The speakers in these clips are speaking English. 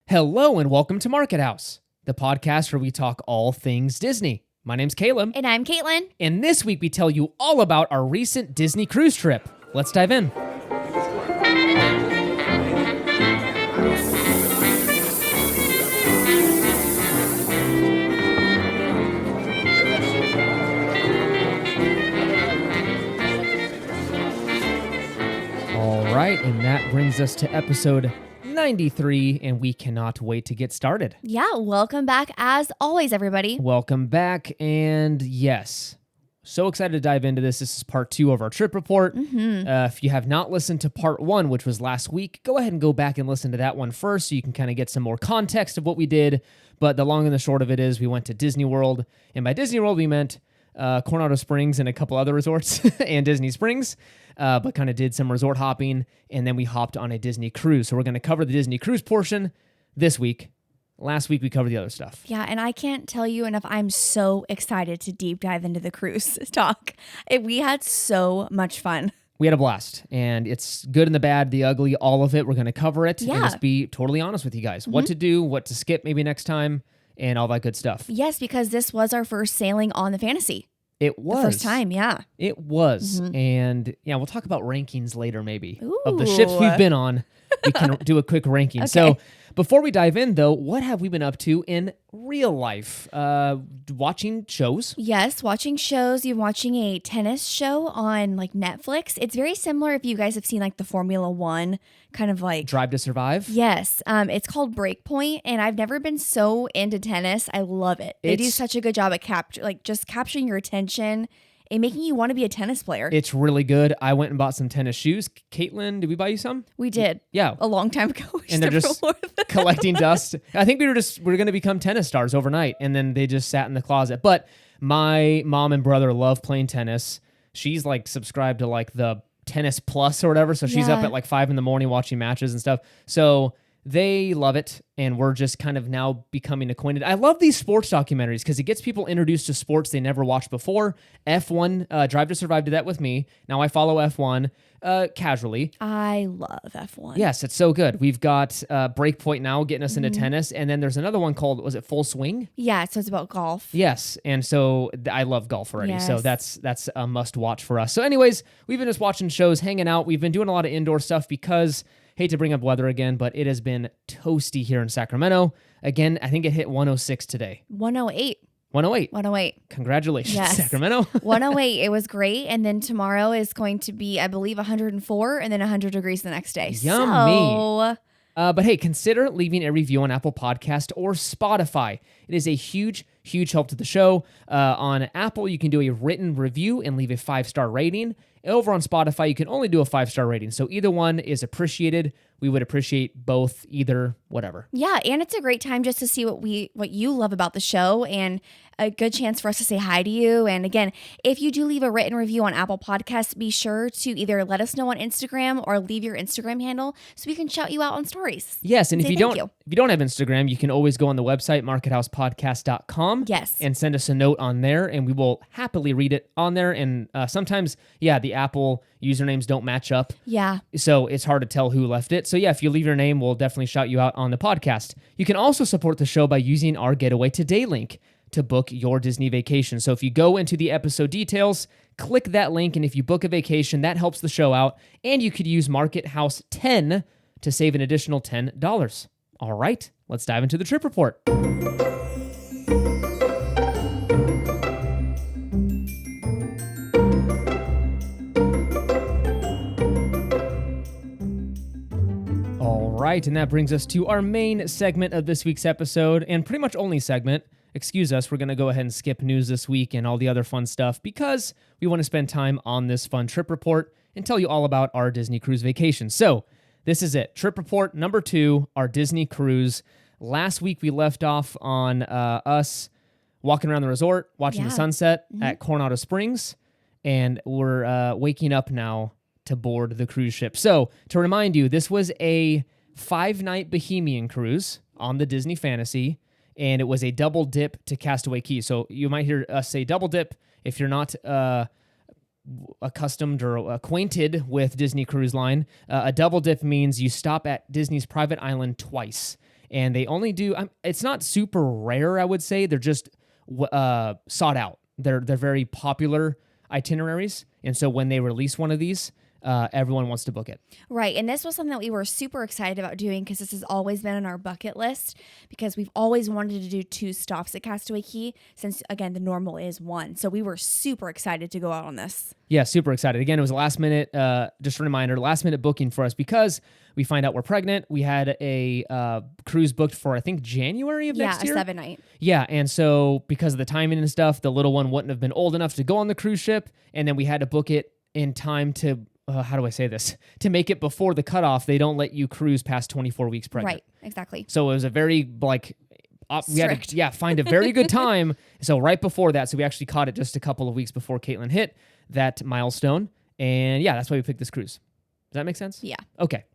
Hello and welcome to Market House, the podcast where we talk all things Disney. My name's Caleb. And I'm Caitlin. And this week we tell you all about our recent Disney cruise trip. Let's dive in. All right, and that brings us to episode 93, and we cannot wait to get started. Yeah, welcome back as always, everybody. Welcome back, and yes, so excited to dive into this. This is part 2 of our trip report. If you have not listened to part 1, which was last week, go ahead and go back and listen to that one first so you can kind of get some more context of what we did. But the long and the short of it is we went to Disney World, and by Disney World we meant Coronado Springs and a couple other resorts and Disney Springs, but kind of did some resort hopping, and then we hopped on a Disney cruise. So we're going to cover the Disney cruise portion this week. Last week we covered the other stuff. Yeah, and I can't tell you enough. I'm so excited to deep dive into the cruise talk. We had so much fun. We had a blast, and it's good and the bad, the ugly, all of it. We're going to cover it and Yeah. just be totally honest with you guys. What to do, what to skip maybe next time, and all that good stuff. Yes, because this was our first sailing on the Fantasy. It was. The first time, yeah. It was. And yeah, we'll talk about rankings later maybe. Of the Ooh. ships we've been on, we can do a quick ranking. Okay. So before we dive in, though, what have we been up to in real life? Watching shows. Yes, watching shows. You're watching a tennis show on like Netflix. It's very similar if you guys have seen like the Formula One kind of like Drive to Survive. Yes, it's called Breakpoint, and I've never been so into tennis. I love it. They do It's- such a good job at just capturing your attention and making you want to be a tennis player. It's really good. I went and bought some tennis shoes. Caitlin, did we buy you some? We did Yeah. a long time ago. We And they're never just wore them. collecting dust. I think we were going to become tennis stars overnight, and then they just sat in the closet. But my mom and brother love playing tennis. She's like subscribed to like the Tennis Plus or whatever, so she's up Yeah. at like 5 a.m. watching matches and stuff. So they love it, and we're just kind of now becoming acquainted. I love these sports documentaries because it gets people introduced to sports they never watched before. F1, Drive to Survive did that with me. Now I follow F1 casually. I love F1. Yes, it's so good. We've got Breakpoint now getting us into tennis, and then there's another one called, was it Full Swing? Yeah, so it's about golf. Yes, and so I love golf already, so Yes. that's a must watch for us. So anyways, we've been just watching shows, hanging out. We've been doing a lot of indoor stuff because, hate to bring up weather again, but it has been toasty here in Sacramento. Again, I think it hit 106 today. 108. 108. 108. Congratulations, Yes. Sacramento. 108. It was great. And then tomorrow is going to be, I believe, 104 and then 100 degrees the next day. Yummy. So, But hey, consider leaving a review on Apple Podcast or Spotify. It is a huge, huge help to the show. On Apple, you can do a written review and leave a 5-star rating. Over on Spotify, you can only do a 5-star rating. So either one is appreciated. We would appreciate both, either, whatever. yeah, and it's a great time just to see what you love about the show and a good chance for us to say hi to you. And again, if you do leave a written review on Apple Podcasts, be sure to either let us know on Instagram or leave your Instagram handle so we can shout you out on stories. Yes, and if Say you thank don't have Instagram, you can always go on the website markethousepodcast.com. Yes. And send us a note on there, and we will happily read it on there. And sometimes, yeah, the Apple usernames don't match up. Yeah. So it's hard to tell who left it. So yeah, if you leave your name, we'll definitely shout you out on the podcast. You can also support the show by using our Getaway Today link to book your Disney vacation. So if you go into the episode details, click that link, and if you book a vacation, that helps the show out. And you could use Market House 10 to save an additional $10. All right, let's dive into the trip report. All right, and that brings us to our main segment of this week's episode, and pretty much only segment. Excuse us, we're going to go ahead and skip news this week and all the other fun stuff because we want to spend time on this fun trip report and tell you all about our Disney cruise vacation. So this is it. Trip report number 2, our Disney cruise. Last week we left off on us walking around the resort, watching the Yeah. sunset at Coronado Springs, and we're waking up now to board the cruise ship. So to remind you, this was a 5-night Bohemian cruise on the Disney Fantasy, and it was a double dip to Castaway Cay. So you might hear us say double dip if you're not accustomed or acquainted with Disney Cruise Line. A double dip means you stop at Disney's private island twice. and they only do. It's not super rare, I would say. They're just sought out. They're very popular itineraries, and so when they release one of these, everyone wants to book it. Right. And this was something that we were super excited about doing because this has always been on our bucket list because we've always wanted to do 2 stops at Castaway Cay since, again, the normal is 1. So we were super excited to go out on this. Yeah, super excited. Again, it was a last minute, just a reminder, last minute booking for us because we find out we're pregnant. We had a cruise booked for, I think, January of next year. Yeah, a 7-night. Yeah, and so because of the timing and stuff, the little one wouldn't have been old enough to go on the cruise ship, and then we had to book it in time to how do I say this? To make it before the cutoff, they don't let you cruise past 24 weeks pregnant. Right, exactly. So it was a very, we had to find a very good time. So right before that, so we actually caught it just a couple of weeks before Caitlin hit that milestone. And yeah, that's why we picked this cruise. Does that make sense? Yeah. Okay.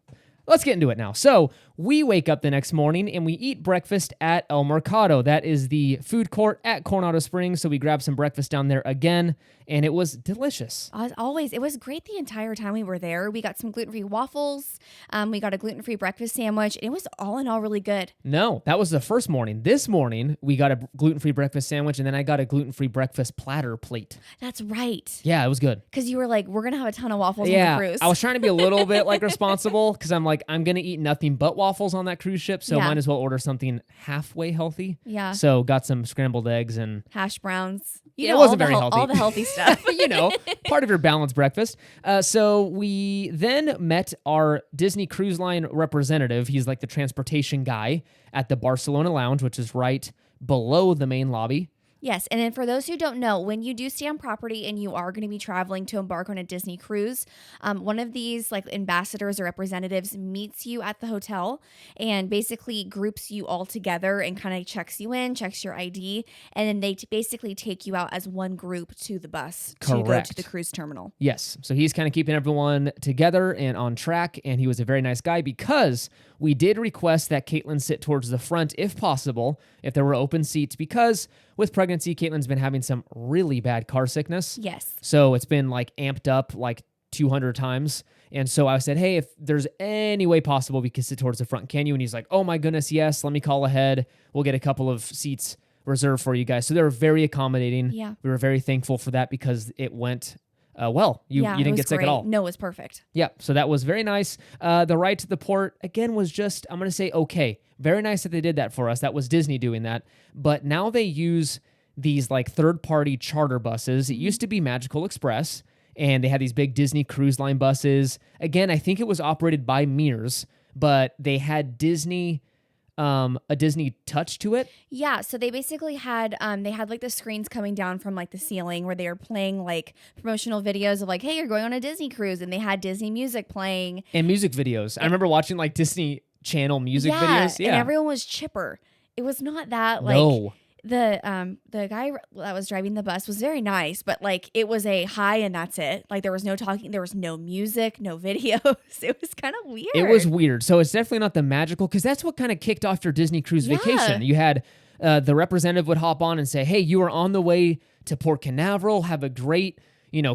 Let's get into it now. So we wake up the next morning and we eat breakfast at El Mercado. That is the food court at Coronado Springs. So we grabbed some breakfast down there again, and it was delicious. As always, it was great the entire time we were there. We got some gluten-free waffles. We got a gluten-free breakfast sandwich. It was all in all really good. No, that was the first morning. This morning, we got a gluten-free breakfast sandwich, and then I got a gluten-free breakfast platter plate. That's right. Yeah, it was good. Because you were like, we're going to have a ton of waffles on the cruise. I was trying to be a little bit responsible because I'm like, I'm going to eat nothing but waffles on that cruise ship, so might as well order something halfway healthy. Yeah. So got some scrambled eggs and hash browns. It wasn't very healthy. All the healthy stuff. Part of your balanced breakfast. So we then met our Disney Cruise Line representative. He's like the transportation guy at the Barcelona Lounge, which is right below the main lobby. Yes, and then for those who don't know, when you do stay on property and you are going to be traveling to embark on a Disney cruise, one of these ambassadors or representatives meets you at the hotel and basically groups you all together and kind of checks you in, checks your ID, and then they basically take you out as one group to the bus to go to the cruise terminal. Yes, so he's kind of keeping everyone together and on track, and he was a very nice guy because we did request that Caitlin sit towards the front if possible, if there were open seats, because with pregnancy, Caitlin's been having some really bad car sickness. Yes. So it's been amped up 200 times. And so I said, hey, if there's any way possible we could sit towards the front, can you? And he's like, oh my goodness, yes, let me call ahead. We'll get a couple of seats reserved for you guys. So they were very accommodating. Yeah. We were very thankful for that because it went well. You didn't get sick at all. No, it was perfect. Yeah, so that was very nice. The ride to the port, again, was just, I'm going to say, okay. Very nice that they did that for us. That was Disney doing that. But now they use these third-party charter buses. It used to be Magical Express, and they had these big Disney Cruise Line buses. Again, I think it was operated by Mears, but they had Disney... a Disney touch to it. Yeah, so they basically had the screens coming down from the ceiling where they were playing promotional videos of hey, you're going on a Disney cruise, and they had Disney music playing and music videos. I remember watching Disney Channel music videos. Yeah, and everyone was chipper. It was not that no. The guy that was driving the bus was very nice, but it was a hi and that's it. There was no talking, there was no music, no videos. It was kind of weird. It was weird. So it's definitely not the magical, because that's what kind of kicked off your Disney cruise vacation. You had the representative would hop on and say, hey, you are on the way to Port Canaveral. Have a great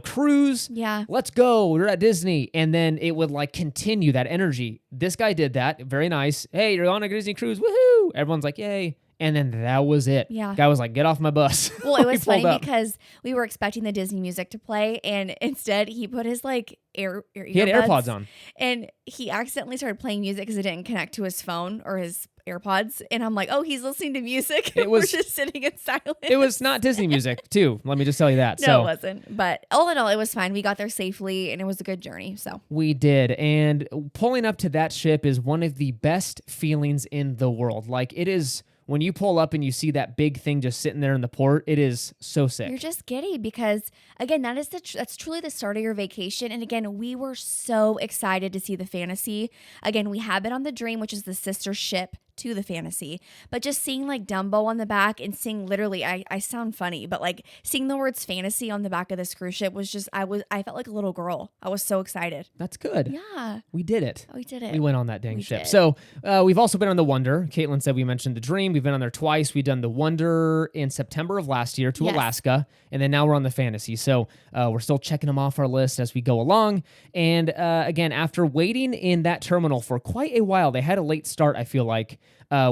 cruise. Yeah. Let's go. We're at Disney. And then it would continue that energy. This guy did that. Very nice. Hey, you're on a Disney cruise. Woohoo. Everyone's like, yay. And then that was it. Yeah. Guy was like, get off my bus. Well, it was funny because we were expecting the Disney music to play, and instead he put his he had AirPods on. And he accidentally started playing music because it didn't connect to his phone or his AirPods. And I'm like, oh, he's listening to music. We're just sitting in silence. It was not Disney music, too. Let me just tell you that. No, it wasn't. But all in all, it was fine. We got there safely, and it was a good journey. So we did. And pulling up to that ship is one of the best feelings in the world. It is... When you pull up and you see that big thing just sitting there in the port, it is so sick. You're just giddy because, again, that's truly the start of your vacation. And again, we were so excited to see the Fantasy. Again, we have been on the Dream, which is the sister ship to the Fantasy, but just seeing Dumbo on the back and seeing literally, I sound funny, but seeing the words Fantasy on the back of this cruise ship was just, I felt like a little girl. I was so excited. That's good. Yeah. We did it. We did it. We went on that dang ship. Did. So we've also been on the Wonder. Caitlin said we mentioned the Dream. We've been on there twice. We've done the Wonder in September of last year to Alaska, and then now we're on the Fantasy. So we're still checking them off our list as we go along. And again, after waiting in that terminal for quite a while, they had a late start, I feel like.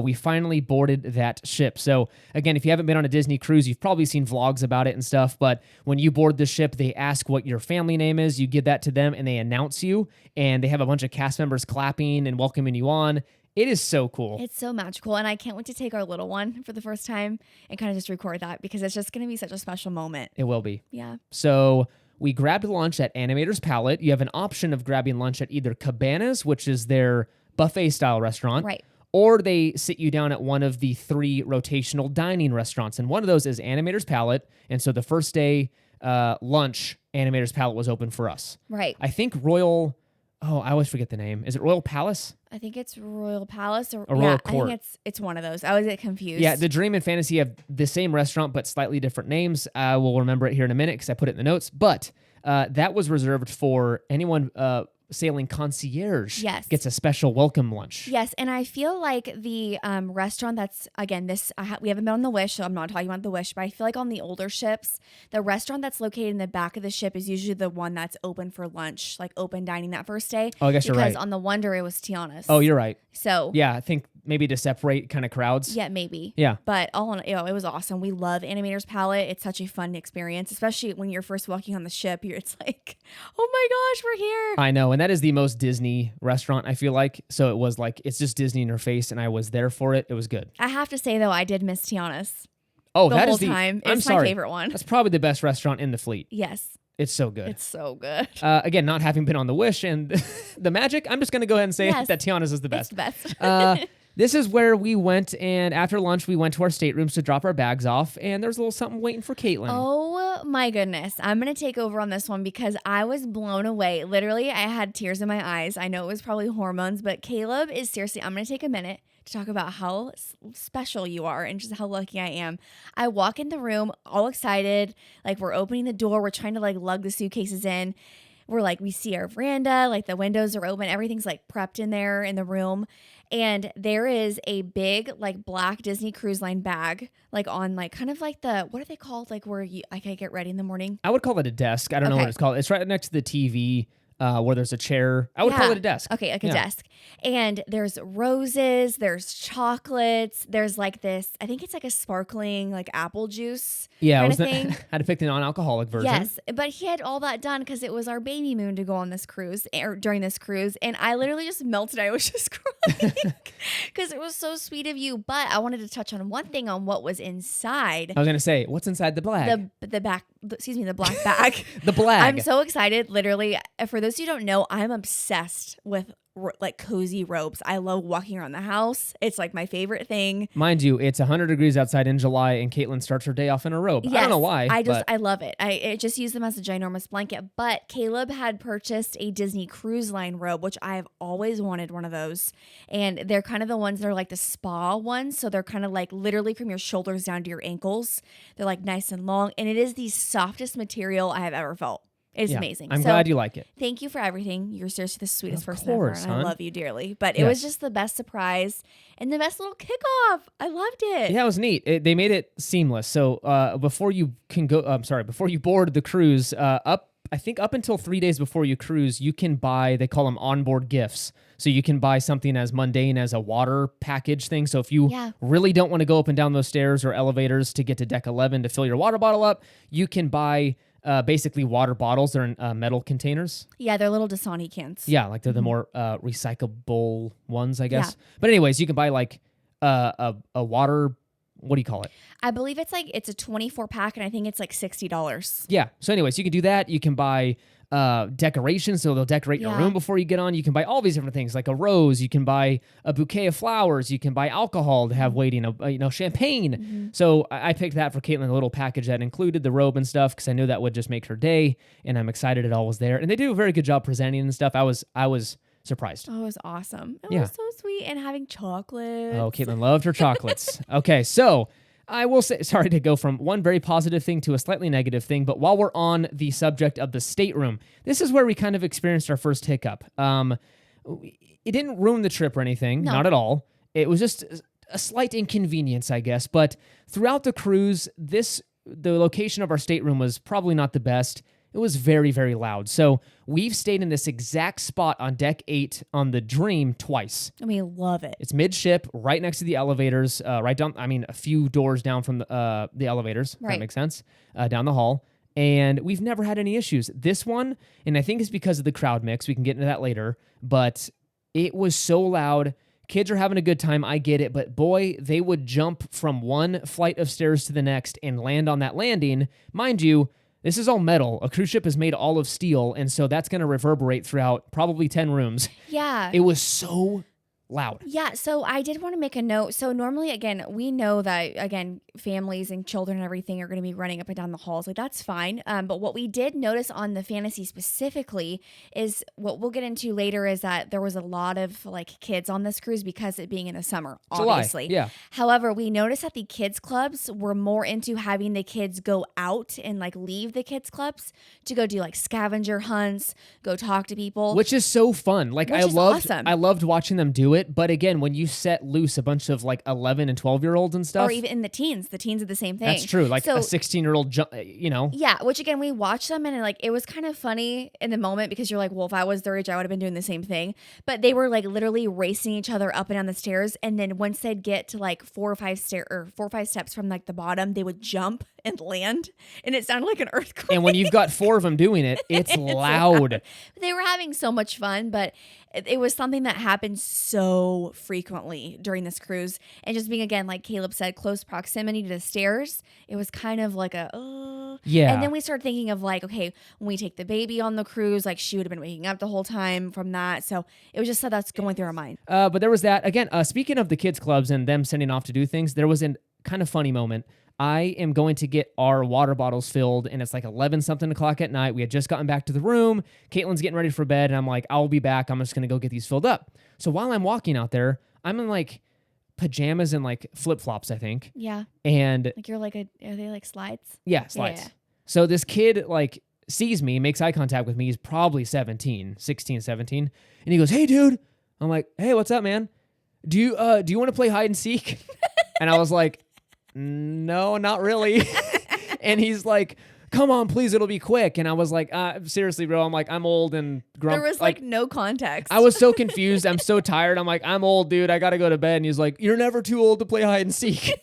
we finally boarded that ship. So again, if you haven't been on a Disney cruise, you've probably seen vlogs about it and stuff, but when you board the ship, they ask what your family name is. You give that to them and they announce you, and they have a bunch of cast members clapping and welcoming you on. It is so cool. It's so magical. And I can't wait to take our little one for the first time and kind of just record that because it's just going to be such a special moment. It will be. Yeah. So we grabbed lunch at Animator's Palette. You have an option of grabbing lunch at either Cabanas, which is their buffet style restaurant. Right. Or they sit you down at one of the 3 rotational dining restaurants. And one of those is Animator's Palette. And so the first day lunch, Animator's Palette was open for us. Right. I think Royal... Oh, I always forget the name. Is it Royal Palace? I think it's Royal Palace or Royal Court. I think it's one of those. I always get confused. Yeah, the Dream and Fantasy have the same restaurant but slightly different names. I will remember it here in a minute because I put it in the notes. But that was reserved for anyone sailing concierge. Yes. Gets a special welcome lunch. Yes, and I feel like the restaurant that's, again, we haven't been on the Wish, so I'm not talking about the Wish, but I feel like on the older ships, the restaurant that's located in the back of the ship is usually the one that's open for lunch, like open dining that first day. Oh, I guess you're right. Because on the Wonder, it was Tiana's. Oh, you're right. So yeah, I think maybe to separate kind of crowds. Yeah, maybe. Yeah. But all in all, it was awesome. We love Animator's Palette. It's such a fun experience, especially when you're first walking on the ship. It's like, oh my gosh, we're here. I know. And that is the most Disney restaurant, I feel like. So it was like, it's just Disney in your face, and I was there for it. It was good. I have to say, though, I did miss Tiana's. Oh, the that whole is the time. I'm It's sorry. my favorite one. That's probably the best restaurant in the fleet. Yes. It's so good. It's so good. Again, not having been on the Wish and the Magic, I'm just going to go ahead and say Yes. that Tiana's is the It's best. the best. This is where we went, and after lunch, we went to our staterooms to drop our bags off, and there's a little something waiting for Caitlin. Oh my goodness. I'm going to take over on this one because I was blown away. Literally, I had tears in my eyes. I know it was probably hormones, but Caleb is seriously, I'm going to take a minute to talk about how special you are and just how lucky I am. I walk in the room all excited, like we're opening the door, we're trying to like lug the suitcases in. We're like, we see our veranda, like the windows are open, everything's like prepped in there in the room. And there is a big like black Disney Cruise Line bag, like on like kind of like the, what are they called? Like where I can get ready in the morning. I would call it a desk. I don't know what it's called. It's right next to the TV. Where there's a chair. I would call it a desk. Okay, like a desk. And there's roses, there's chocolates, there's like this, I think it's like a sparkling like apple juice kind of thing. Had to pick the non-alcoholic version. Yes, but he had all that done because it was our baby moon to go on this cruise or during this cruise. And I literally just melted. I was just crying because it was so sweet of you. But I wanted to touch on one thing on what was inside. I was going to say, what's inside the bag? The black bag. The blag. I'm so excited. Literally, for those who don't know, I'm obsessed with like cozy robes. I love walking around the house. It's like my favorite thing. Mind you, it's 100 degrees outside in July, and Caitlin starts her day off in a robe. Yes, I don't know why. I love it. I just use them as a ginormous blanket. But Caleb had purchased a Disney Cruise Line robe, which I've always wanted one of those. And they're kind of the ones that are like the spa ones. So they're kind of like literally from your shoulders down to your ankles. They're like nice and long. And it is the softest material I have ever felt. It's amazing. I'm glad you like it. Thank you for everything. You're seriously the sweetest person course, ever. And I love you dearly. But it was just the best surprise and the best little kickoff. I loved it. Yeah, it was neat. They made it seamless. So before you board the cruise, I think up until 3 days before you cruise, you can buy, they call them onboard gifts. So you can buy something as mundane as a water package thing. So if you really don't want to go up and down those stairs or elevators to get to deck 11 to fill your water bottle up, you can buy basically water bottles. They're in metal containers. Yeah, they're little Dasani cans. Yeah, like they're the more recyclable ones, I guess. Yeah. But anyways, you can buy like a water, what do you call it? I believe it's a 24 pack, and I think it's like $60. Yeah. So anyways, you can do that. You can buy decorations, so they'll decorate your room before you get on. You can buy all these different things, like a rose. You can buy a bouquet of flowers. You can buy alcohol to have waiting, champagne. Mm-hmm. So I picked that for Caitlin, a little package that included the robe and stuff, because I knew that would just make her day, and I'm excited it all was there. And they do a very good job presenting and stuff. I was surprised. Oh, it was awesome. It was so sweet, and having chocolate. Oh, Caitlin loved her chocolates. Okay, so I will say, sorry to go from one very positive thing to a slightly negative thing, but while we're on the subject of the stateroom, this is where we kind of experienced our first hiccup. It didn't ruin the trip or anything, not at all. It was just a slight inconvenience, I guess. But throughout the cruise, the location of our stateroom was probably not the best. It was very, very loud. So we've stayed in this exact spot on deck 8 on the Dream twice. And we love it. It's midship, right next to the elevators, right down, a few doors down from the elevators, if that makes sense, down the hall. And we've never had any issues. This one, and I think it's because of the crowd mix, we can get into that later, but it was so loud. Kids are having a good time, I get it, but boy, they would jump from one flight of stairs to the next and land on that landing. Mind you, this is all metal. A cruise ship is made all of steel, and so that's going to reverberate throughout probably 10 rooms. Yeah. It was so loud. Yeah, so I did want to make a note. So normally, again, we know that, again, families and children and everything are going to be running up and down the halls. Like, that's fine. But what we did notice on the Fantasy specifically is what we'll get into later is that there was a lot of, like, kids on this cruise because it being in the summer, obviously. July, yeah. However, we noticed that the kids clubs were more into having the kids go out and, like, leave the kids clubs to go do, like, scavenger hunts, go talk to people. Which is so fun. Like, Which is awesome. I loved watching them do it. But again, when you set loose a bunch of like 11 and 12-year-olds and stuff. Or even in the teens are the same thing. That's true. Like a 16-year-old, Yeah, which again, we watched them and like it was kind of funny in the moment because you're like, well, if I was their age, I would have been doing the same thing. But they were like literally racing each other up and down the stairs. And then once they'd get to like 4 or 5 steps from like the bottom, they would jump and land. And it sounded like an earthquake. And when you've got 4 of them doing it, it's loud. They were having so much fun, but it was something that happened so frequently during this cruise. And just being, again, like Caleb said, close proximity to the stairs, it was kind of like yeah. And then we started thinking of like, okay, when we take the baby on the cruise, like she would have been waking up the whole time from that. So it was just stuff that's going through our mind. But there was that. Again, speaking of the kids clubs and them sending off to do things, there was a kind of funny moment. I am going to get our water bottles filled, and it's like 11-something o'clock at night. We had just gotten back to the room. Caitlin's getting ready for bed, and I'm like, I'll be back. I'm just going to go get these filled up. So while I'm walking out there, I'm in like pajamas and like flip-flops, I think. Yeah. And like you're like are they like slides? Yeah, slides. Yeah. So this kid like sees me, makes eye contact with me. He's probably 16, 17. And he goes, "Hey, dude." I'm like, "Hey, what's up, man? Do you want to play hide and seek?" And I was like, "No, not really." And he's like, "Come on, please, it'll be quick." And I was like, seriously, bro. I'm like, I'm old and grumpy. There was like no context. I was so confused. I'm so tired. I'm like, I'm old, dude. I got to go to bed. And he's like, "You're never too old to play hide and seek."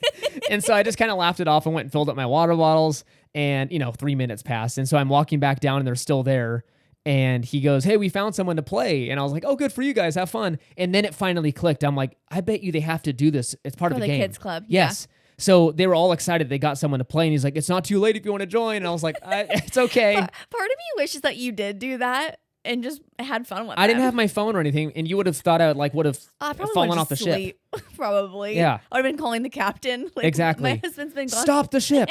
And so I just kind of laughed it off and went and filled up my water bottles. And, 3 minutes passed. And so I'm walking back down and they're still there. And he goes, "Hey, we found someone to play." And I was like, "Oh, good for you guys. Have fun." And then it finally clicked. I'm like, I bet you they have to do this. It's part of the game. Kids club. Yes. Yeah. So they were all excited they got someone to play. And he's like, "It's not too late if you want to join." And I was like, it's okay. Part of me wishes that you did do that and just had fun with it. I didn't have my phone or anything. And you would have thought I would have fallen off the ship. Probably. Yeah. I would have been calling the captain. Like, exactly. My husband's been gone. Stop the ship.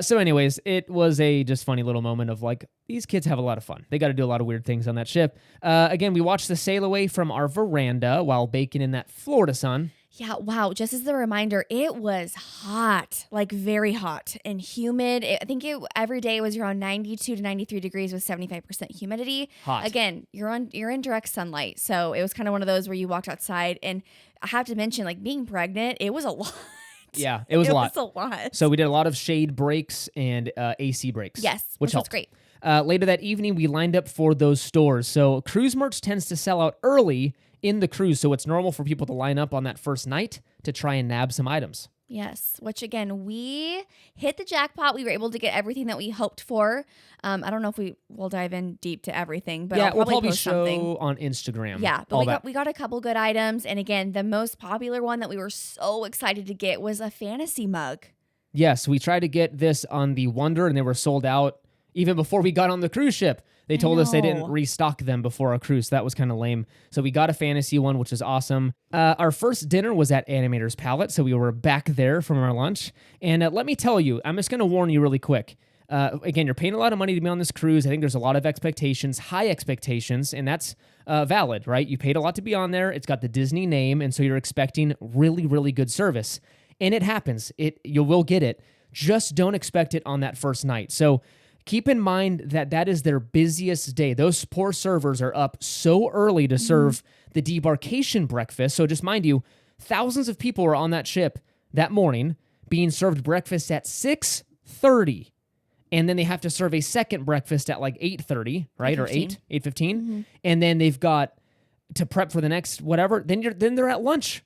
So anyways, it was a just funny little moment of like, these kids have a lot of fun. They got to do a lot of weird things on that ship. Again, we watched the sail away from our veranda while baking in that Florida sun. Yeah, wow. Just as a reminder, it was hot, like very hot and humid. I think every day was around 92 to 93 degrees with 75% humidity. Hot. Again, you're in direct sunlight. So it was kind of one of those where you walked outside. And I have to mention, like being pregnant, it was a lot. Yeah, it was a lot. It was a lot. So we did a lot of shade breaks and AC breaks. Yes, which was helped. great. Later that evening, we lined up for those stores. So cruise merch tends to sell out early in the cruise, so it's normal for people to line up on that first night to try and nab some items. Yes, which again, we hit the jackpot. We were able to get everything that we hoped for. I don't know if we will dive in deep to everything, but yeah, we'll probably show post something on Instagram. Yeah, but we got a couple good items, and again, the most popular one that we were so excited to get was a fantasy mug. Yes, we tried to get this on the Wonder, and they were sold out even before we got on the cruise ship. They told us they didn't restock them before our cruise. So that was kind of lame. So we got a fantasy one, which is awesome. Our first dinner was at Animator's Palette, so we were back there from our lunch. And let me tell you, I'm just going to warn you really quick. Again, you're paying a lot of money to be on this cruise. I think there's a lot of expectations, high expectations, and that's valid, right? You paid a lot to be on there. It's got the Disney name, and so you're expecting really, really good service. And it happens. You will get it. Just don't expect it on that first night. So keep in mind that is their busiest day. Those poor servers are up so early to serve the debarkation breakfast. So just mind you, thousands of people were on that ship that morning being served breakfast at 6:30. and then they have to serve a second breakfast at like 8:30, right? Or 8:15. Mm-hmm. And then they've got to prep for the next whatever. Then they're at lunch,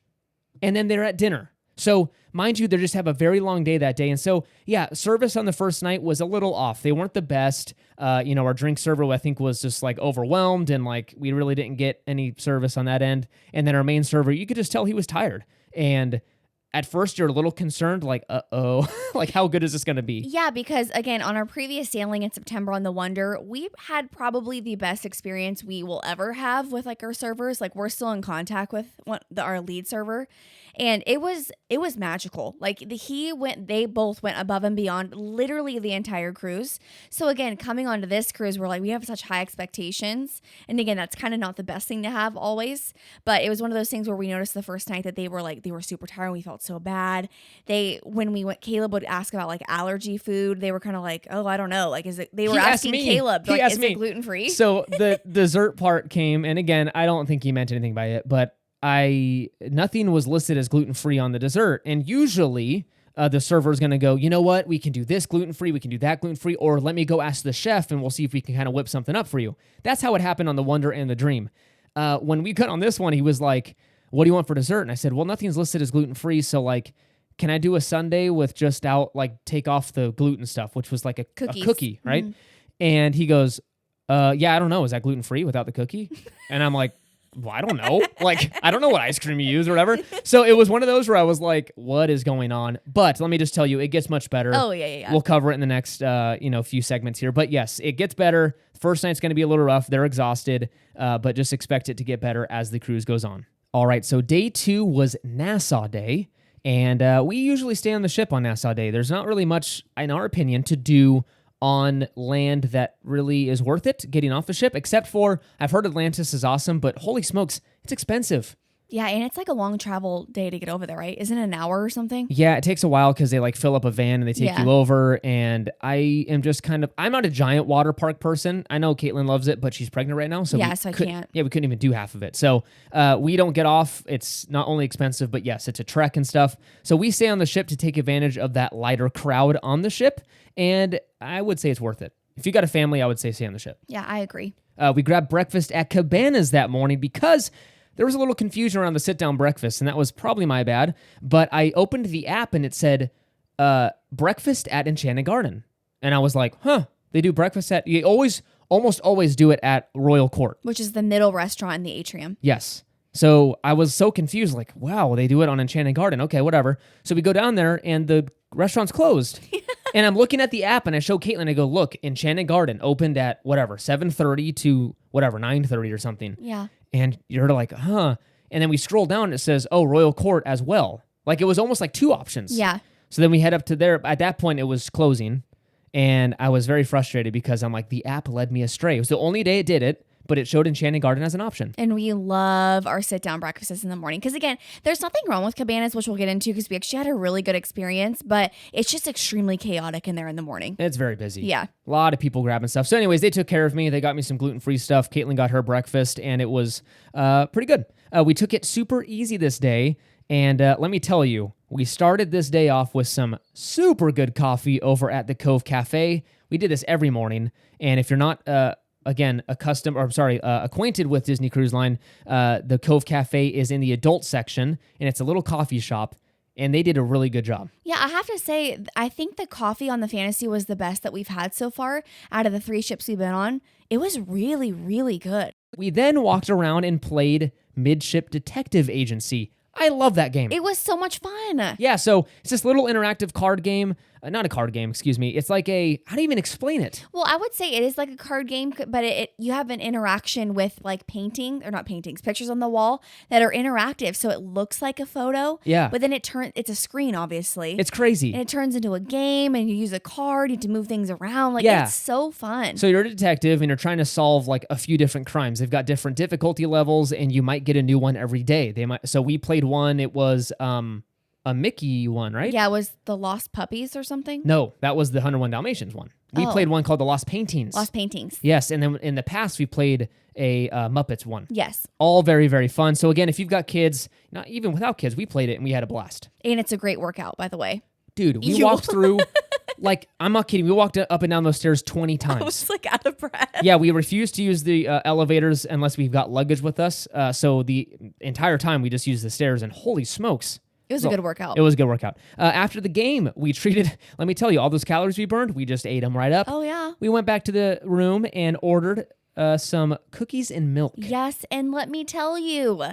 and then they're at dinner. So mind you, they just have a very long day that day. And so, yeah, service on the first night was a little off. They weren't the best. Our drink server, I think, was just like overwhelmed, and like we really didn't get any service on that end. And then our main server, you could just tell he was tired. And at first you're a little concerned, like, uh-oh, like how good is this going to be? Yeah, because again, on our previous sailing in September on the Wonder, we had probably the best experience we will ever have with like our servers. Like we're still in contact with our lead server, and it was magical. Like they both went above and beyond literally the entire cruise. So again, coming onto this cruise, we're like, we have such high expectations. And again, that's kind of not the best thing to have always, but it was one of those things where we noticed the first night that they were super tired and we felt so bad. When we went, Caleb would ask about like allergy food. They were kind of like, oh, I don't know. Like, they were asking Caleb, like, is it gluten free? So the dessert part came, and again, I don't think he meant anything by it, but nothing was listed as gluten free on the dessert. And usually the server is going to go, you know what? We can do this gluten free. We can do that gluten free. Or let me go ask the chef and we'll see if we can kind of whip something up for you. That's how it happened on the Wonder and the Dream. When we got on this one, he was like, what do you want for dessert? And I said, well, nothing's listed as gluten free. So like, can I do a sundae with just take off the gluten stuff, which was like a cookie, right? Mm-hmm. And he goes, yeah, I don't know. Is that gluten free without the cookie? And I'm like, well, I don't know. Like, I don't know what ice cream you use or whatever. So it was one of those where I was like, what is going on? But let me just tell you, it gets much better. Oh, yeah. We'll cover it in the next, few segments here. But yes, it gets better. First night's going to be a little rough. They're exhausted, but just expect it to get better as the cruise goes on. All right, so day 2 was Nassau Day. And we usually stay on the ship on Nassau Day. There's not really much, in our opinion, to do on land that really is worth it getting off the ship, except for, I've heard Atlantis is awesome, but holy smokes, it's expensive. Yeah, and it's like a long travel day to get over there, right? Isn't it an hour or something? Yeah, it takes a while because they like fill up a van and they take you over. And I am just I'm not a giant water park person. I know Caitlin loves it, but she's pregnant right now. So I can't. Yeah, we couldn't even do half of it. So we don't get off. It's not only expensive, but yes, it's a trek and stuff. So we stay on the ship to take advantage of that lighter crowd on the ship. And I would say it's worth it. If you got a family, I would say stay on the ship. Yeah, I agree. We grabbed breakfast at Cabanas that morning because there was a little confusion around the sit-down breakfast, and that was probably my bad. But I opened the app, and it said, breakfast at Enchanted Garden. And I was like, they do breakfast at... You almost always do it at Royal Court. Which is the middle restaurant in the atrium. Yes. So I was so confused, like, wow, they do it on Enchanted Garden. Okay, whatever. So we go down there, and the restaurant's closed. And I'm looking at the app, and I show Caitlin, I go, look, Enchanted Garden opened at, 7:30 to, 9:30 or something. Yeah. And you're like, And then we scroll down, and it says, Royal Court as well. Like, it was almost like 2 options. Yeah. So then we head up to there. At that point, it was closing, and I was very frustrated because I'm like, the app led me astray. It was the only day it did it, but it showed Enchanted Garden as an option. And we love our sit-down breakfasts in the morning. Because again, there's nothing wrong with Cabanas, which we'll get into because we actually had a really good experience, but it's just extremely chaotic in there in the morning. It's very busy. Yeah. A lot of people grabbing stuff. So anyways, they took care of me. They got me some gluten-free stuff. Caitlin got her breakfast, and it was pretty good. We took it super easy this day. And let me tell you, we started this day off with some super good coffee over at the Cove Cafe. We did this every morning. And if you're not... acquainted with Disney Cruise Line, the Cove Cafe is in the adult section, and it's a little coffee shop, and they did a really good job. Yeah, I have to say, I think the coffee on the Fantasy was the best that we've had so far out of the 3 ships we've been on. It was really, really good. We then walked around and played Midship Detective Agency. I love that game. It was so much fun. Yeah, so it's this little interactive card game. Not a card game, excuse me. It's like how do you even explain it? Well, I would say it is like a card game, but you have an interaction with like pictures on the wall that are interactive. So it looks like a photo. Yeah. But then it's a screen, obviously. It's crazy. And it turns into a game, and you use a card, you have to move things around. Like, it's so fun. So you're a detective, and you're trying to solve like a few different crimes. They've got different difficulty levels, and you might get a new one every day. So we played one. It was a Mickey one, right? Yeah, it was the Lost Puppies or something? No, that was the 101 Dalmatians one. We played one called the Lost Paintings. Lost Paintings. Yes, and then in the past, we played a Muppets one. Yes. All very, very fun. So again, if you've got kids, not even without kids, we played it, and we had a blast. And it's a great workout, by the way. Dude, we walked through Like, I'm not kidding. We walked up and down those stairs 20 I times. was like out of breath. Yeah, we refuse to use the elevators unless we've got luggage with us. So the entire time we just use the stairs, and holy smokes. It was a good workout. It was a good workout. After the game, we treated, let me tell you, all those calories we burned, we just ate them right up. Oh, yeah. We went back to the room and ordered some cookies and milk. Yes, and let me tell you,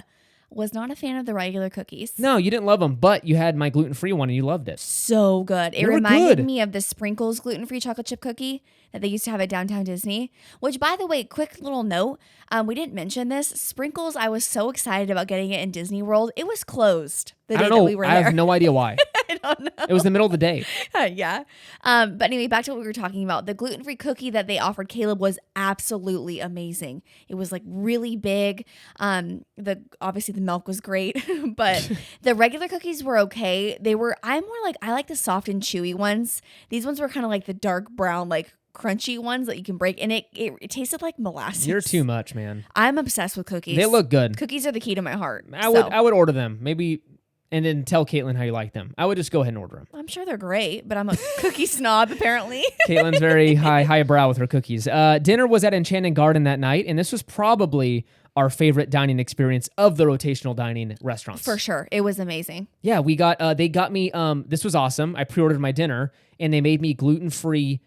was not a fan of the regular cookies. No, you didn't love them, but you had my gluten-free one and you loved it. So good. It They were reminded good. me of the Sprinkles gluten-free chocolate chip cookie that they used to have at Downtown Disney, which, by the way, quick little note, we didn't mention this. Sprinkles, I was so excited about getting it in Disney World. It was closed the I day don't know. that we were I there. have no idea why. I don't know. It was the middle of the day. Yeah. But anyway, back to what we were talking about. The gluten-free cookie that they offered Caleb was absolutely amazing. It was like really big. Obviously the milk was great, but the regular cookies were okay. I like the soft and chewy ones. These ones were kind of like the dark brown, like crunchy ones that you can break, and it tasted like molasses. You're too much, man. I'm obsessed with cookies. They look good. Cookies are the key to my heart. I would order them. Maybe, and then tell Caitlin how you like them. I would just go ahead and order them. I'm sure they're great, but I'm a cookie snob apparently. Caitlin's very highbrow with her cookies. Dinner was at Enchanted Garden that night, and this was probably our favorite dining experience of the rotational dining restaurants. For sure. It was amazing. Yeah, they got me, this was awesome. I pre-ordered my dinner, and they made me gluten-free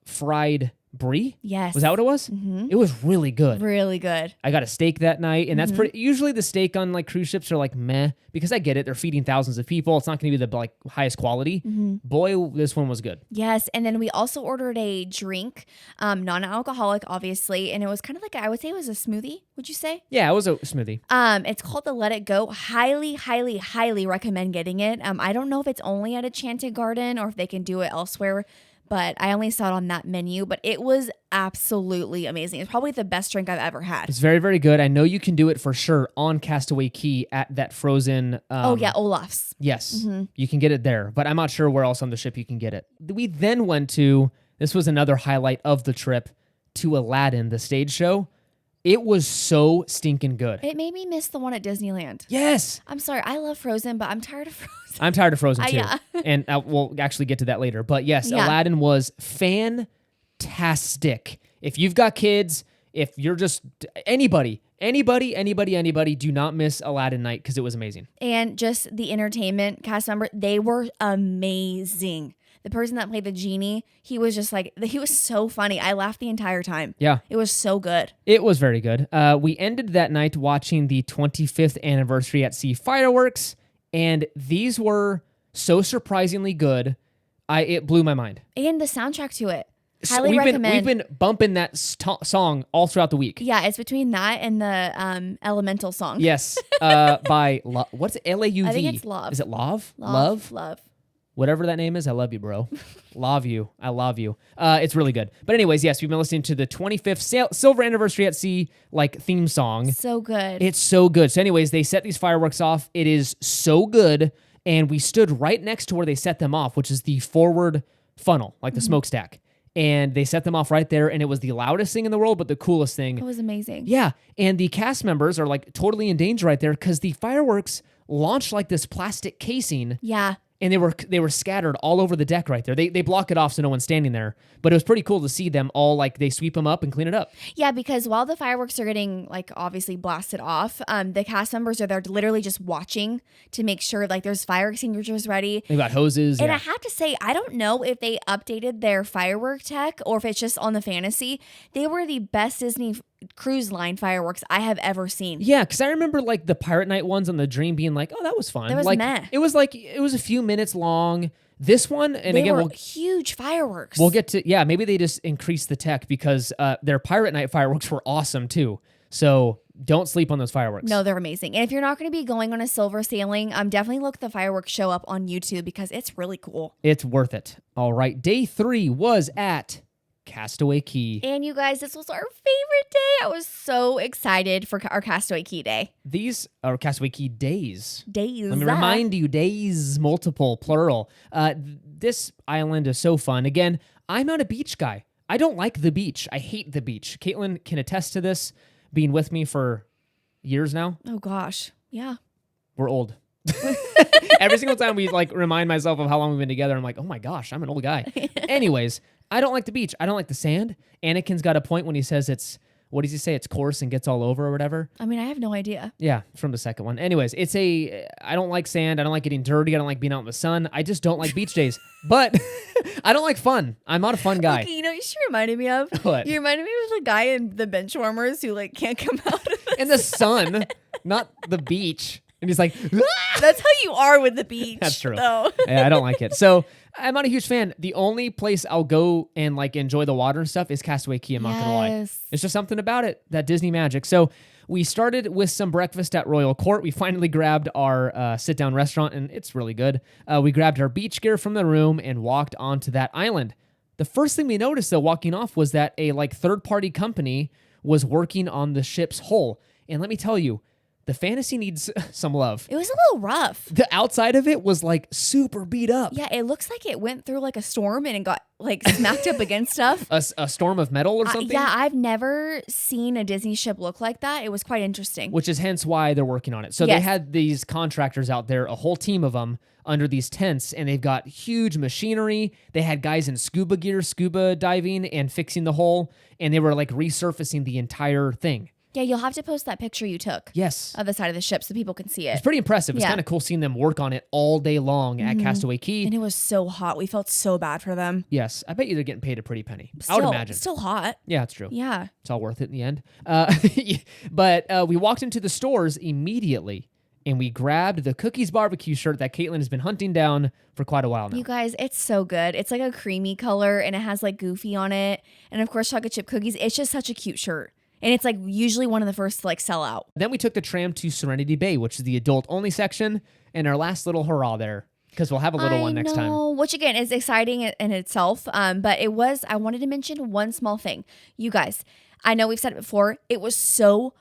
fried brie. Yes. Was that what it was? Mm-hmm. It was really good. Really good. I got a steak that night, and that's pretty. Usually, the steak on like cruise ships are like meh, because I get it. They're feeding thousands of people. It's not going to be the like highest quality. Boy, this one was good. Yes, and then we also ordered a drink, non-alcoholic, obviously, and it was kind of like, I would say it was a smoothie. Would you say? Yeah, it was a smoothie. It's called the Let It Go. Highly, highly, highly recommend getting it. I don't know if it's only at Enchanted Garden or if they can do it elsewhere, but I only saw it on that menu. But it was absolutely amazing. It's probably the best drink I've ever had. It's very, very good. I know you can do it for sure on Castaway Cay at that frozen. Oh yeah, Olaf's. Yes, you can get it there, but I'm not sure where else on the ship you can get it. We then went to, this was another highlight of the trip, to Aladdin, the stage show. It was so stinking good. It made me miss the one at Disneyland. Yes. I'm sorry, I love Frozen, but I'm tired of Frozen. I'm tired of Frozen too. Yeah. And we'll actually get to that later. But yes, Yeah. Aladdin was fantastic. If you've got kids, if you're just anybody, do not miss Aladdin night because it was amazing. And just the entertainment cast member, they were amazing. The person that played the genie, he was so funny. I laughed the entire time. Yeah. It was so good. It was very good. We ended that night watching the 25th anniversary at sea fireworks, and these were so surprisingly good. It blew my mind. And the soundtrack to it. So Highly recommend. We've been bumping that song all throughout the week. Yeah, it's between that and the Elemental song. Yes, by what's it? L-A-U-V? I think it's Love. Is it Love? Love. Whatever that name is, I love you, bro. Love you. I love you. It's really good. But anyways, yes, we've been listening to the 25th Silver Anniversary at Sea theme song. So good. It's so good. So anyways, they set these fireworks off. It is so good. And we stood right next to where they set them off, which is the forward funnel, like the smokestack. And they set them off right there, and it was the loudest thing in the world, but the coolest thing. It was amazing. Yeah, and the cast members are like totally in danger right there because the fireworks launched like this plastic casing. Yeah. And they were scattered all over the deck right there. They block it off so no one's standing there. But it was pretty cool to see them all, like, they sweep them up and clean it up. Yeah, because while the fireworks are getting, like, obviously blasted off, the cast members are there literally just watching to make sure, like, there's fire extinguishers ready. They've got hoses. And yeah. I have to say, I don't know if they updated their firework tech or if it's just on the Fantasy. They were the best Disney cruise line fireworks I have ever seen. Yeah, because I remember, like, the Pirate Night ones on the Dream being like, oh, that was fun. That was like, meh. It was a few minutes long. This one, and they again, were huge fireworks. We'll get to, maybe they just increased the tech because their Pirate Night fireworks were awesome too. So don't sleep on those fireworks. No, they're amazing. And if you're not going to be going on a silver sailing, definitely look the fireworks show up on YouTube because it's really cool. It's worth it. All right. Day 3 was at Castaway Cay. And you guys, this was our favorite day. I was so excited for our Castaway Cay day. These are Castaway Cay days. Days. Let me remind you, days, multiple, plural. This island is so fun. Again, I'm not a beach guy. I don't like the beach. I hate the beach. Caitlin can attest to this, being with me for years now. Oh, gosh. Yeah. We're old. Every single time we like remind myself of how long we've been together, I'm like, oh my gosh, I'm an old guy. Anyways, I don't like the beach. I don't like the sand. Anakin's got a point when he says what does he say? It's coarse and gets all over or whatever. I mean, I have no idea. Yeah, from the second one. Anyways, I don't like sand. I don't like getting dirty. I don't like being out in the sun. I just don't like beach days. But I don't like fun. I'm not a fun guy. Okay, you know what you reminded me of? What? You reminded me of the guy in the bench warmers who like can't come out of the In the sun, not the beach. And he's like, "Ah!" That's how you are with the beach. That's true. Though. Yeah, I don't like it. So I'm not a huge fan. The only place I'll go and like enjoy the water and stuff is Castaway Cay. I'm not gonna lie. It's just something about it, that Disney magic. So we started with some breakfast at Royal Court. We finally grabbed our sit-down restaurant, and it's really good. We grabbed our beach gear from the room and walked onto that island. The first thing we noticed, though, walking off, was that a like third-party company was working on the ship's hull. And let me tell you, the Fantasy needs some love. It was a little rough. The outside of it was like super beat up. Yeah, it looks like it went through like a storm and it got like smacked up against stuff. A storm of metal or something? Yeah, I've never seen a Disney ship look like that. It was quite interesting. Which is hence why they're working on it. So they had these contractors out there, a whole team of them, under these tents, and they've got huge machinery. They had guys in scuba gear, scuba diving and fixing the hull, and they were like resurfacing the entire thing. Yeah, you'll have to post that picture you took. Yes. Of the side of the ship so people can see it. It's pretty impressive. It's kind of cool seeing them work on it all day long at Castaway Cay. And it was so hot. We felt so bad for them. Yes. I bet you they're getting paid a pretty penny. I would imagine. Still hot. Yeah, it's true. Yeah. It's all worth it in the end. But we walked into the stores immediately, and we grabbed the Cookies barbecue shirt that Caitlin has been hunting down for quite a while now. You guys, it's so good. It's like a creamy color, and it has like Goofy on it. And of course, chocolate chip cookies. It's just such a cute shirt. And it's like usually one of the first to like sell out. Then we took the tram to Serenity Bay, which is the adult only section, and our last little hurrah there, because we'll have a little one next time. Which again is exciting in itself. But I wanted to mention one small thing. You guys, I know we've said it before. It was so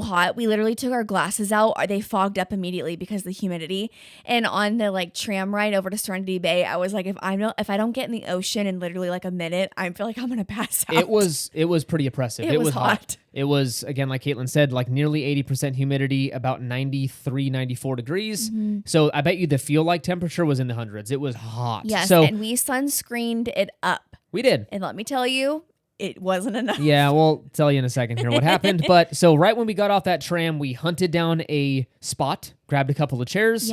hot. We literally took our glasses out. They fogged up immediately because of the humidity. And on the like tram ride over to Serenity Bay, I was like, if I don't get in the ocean in literally like a minute, I feel like I'm gonna pass out. It was pretty oppressive. It was hot. It was, again, like Caitlin said, like nearly 80% humidity, about 93, 94 degrees. Mm-hmm. So I bet you the feel like temperature was in the hundreds. It was hot. Yes, so, and we sunscreened it up. We did. And let me tell you, it wasn't enough. Yeah, we'll tell you in a second here what happened. But so right when we got off that tram, we hunted down a spot, grabbed a couple of chairs,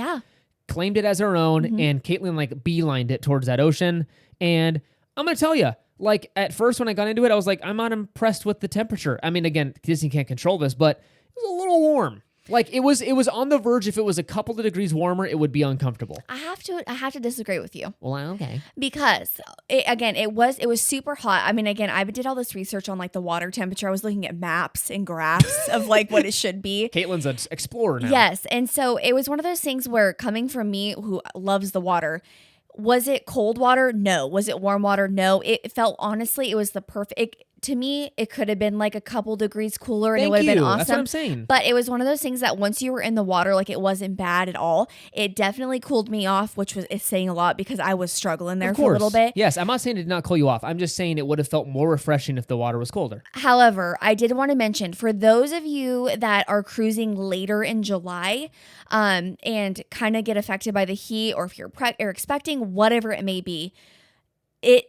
claimed it as our own, and Caitlin like beelined it towards that ocean. And I'm going to tell you, like at first when I got into it, I was like, I'm not impressed with the temperature. I mean, again, Disney can't control this, but it was a little warm. Like it was on the verge. If it was a couple of degrees warmer, it would be uncomfortable. I have to disagree with you. Well, okay. Because it was super hot. I mean, again, I did all this research on like the water temperature. I was looking at maps and graphs of like what it should be. Caitlin's an explorer now. Yes, and so it was one of those things where coming from me, who loves the water. Was it cold water? No. Was it warm water? No. It felt, honestly, it was the perfect. To me, it could have been like a couple degrees cooler and it would have been awesome. That's what I'm saying. But it was one of those things that once you were in the water, like it wasn't bad at all. It definitely cooled me off, which is saying a lot because I was struggling there for a little bit. Yes, I'm not saying it did not cool you off. I'm just saying it would have felt more refreshing if the water was colder. However, I did want to mention for those of you that are cruising later in July and kind of get affected by the heat, or if you're expecting whatever it may be,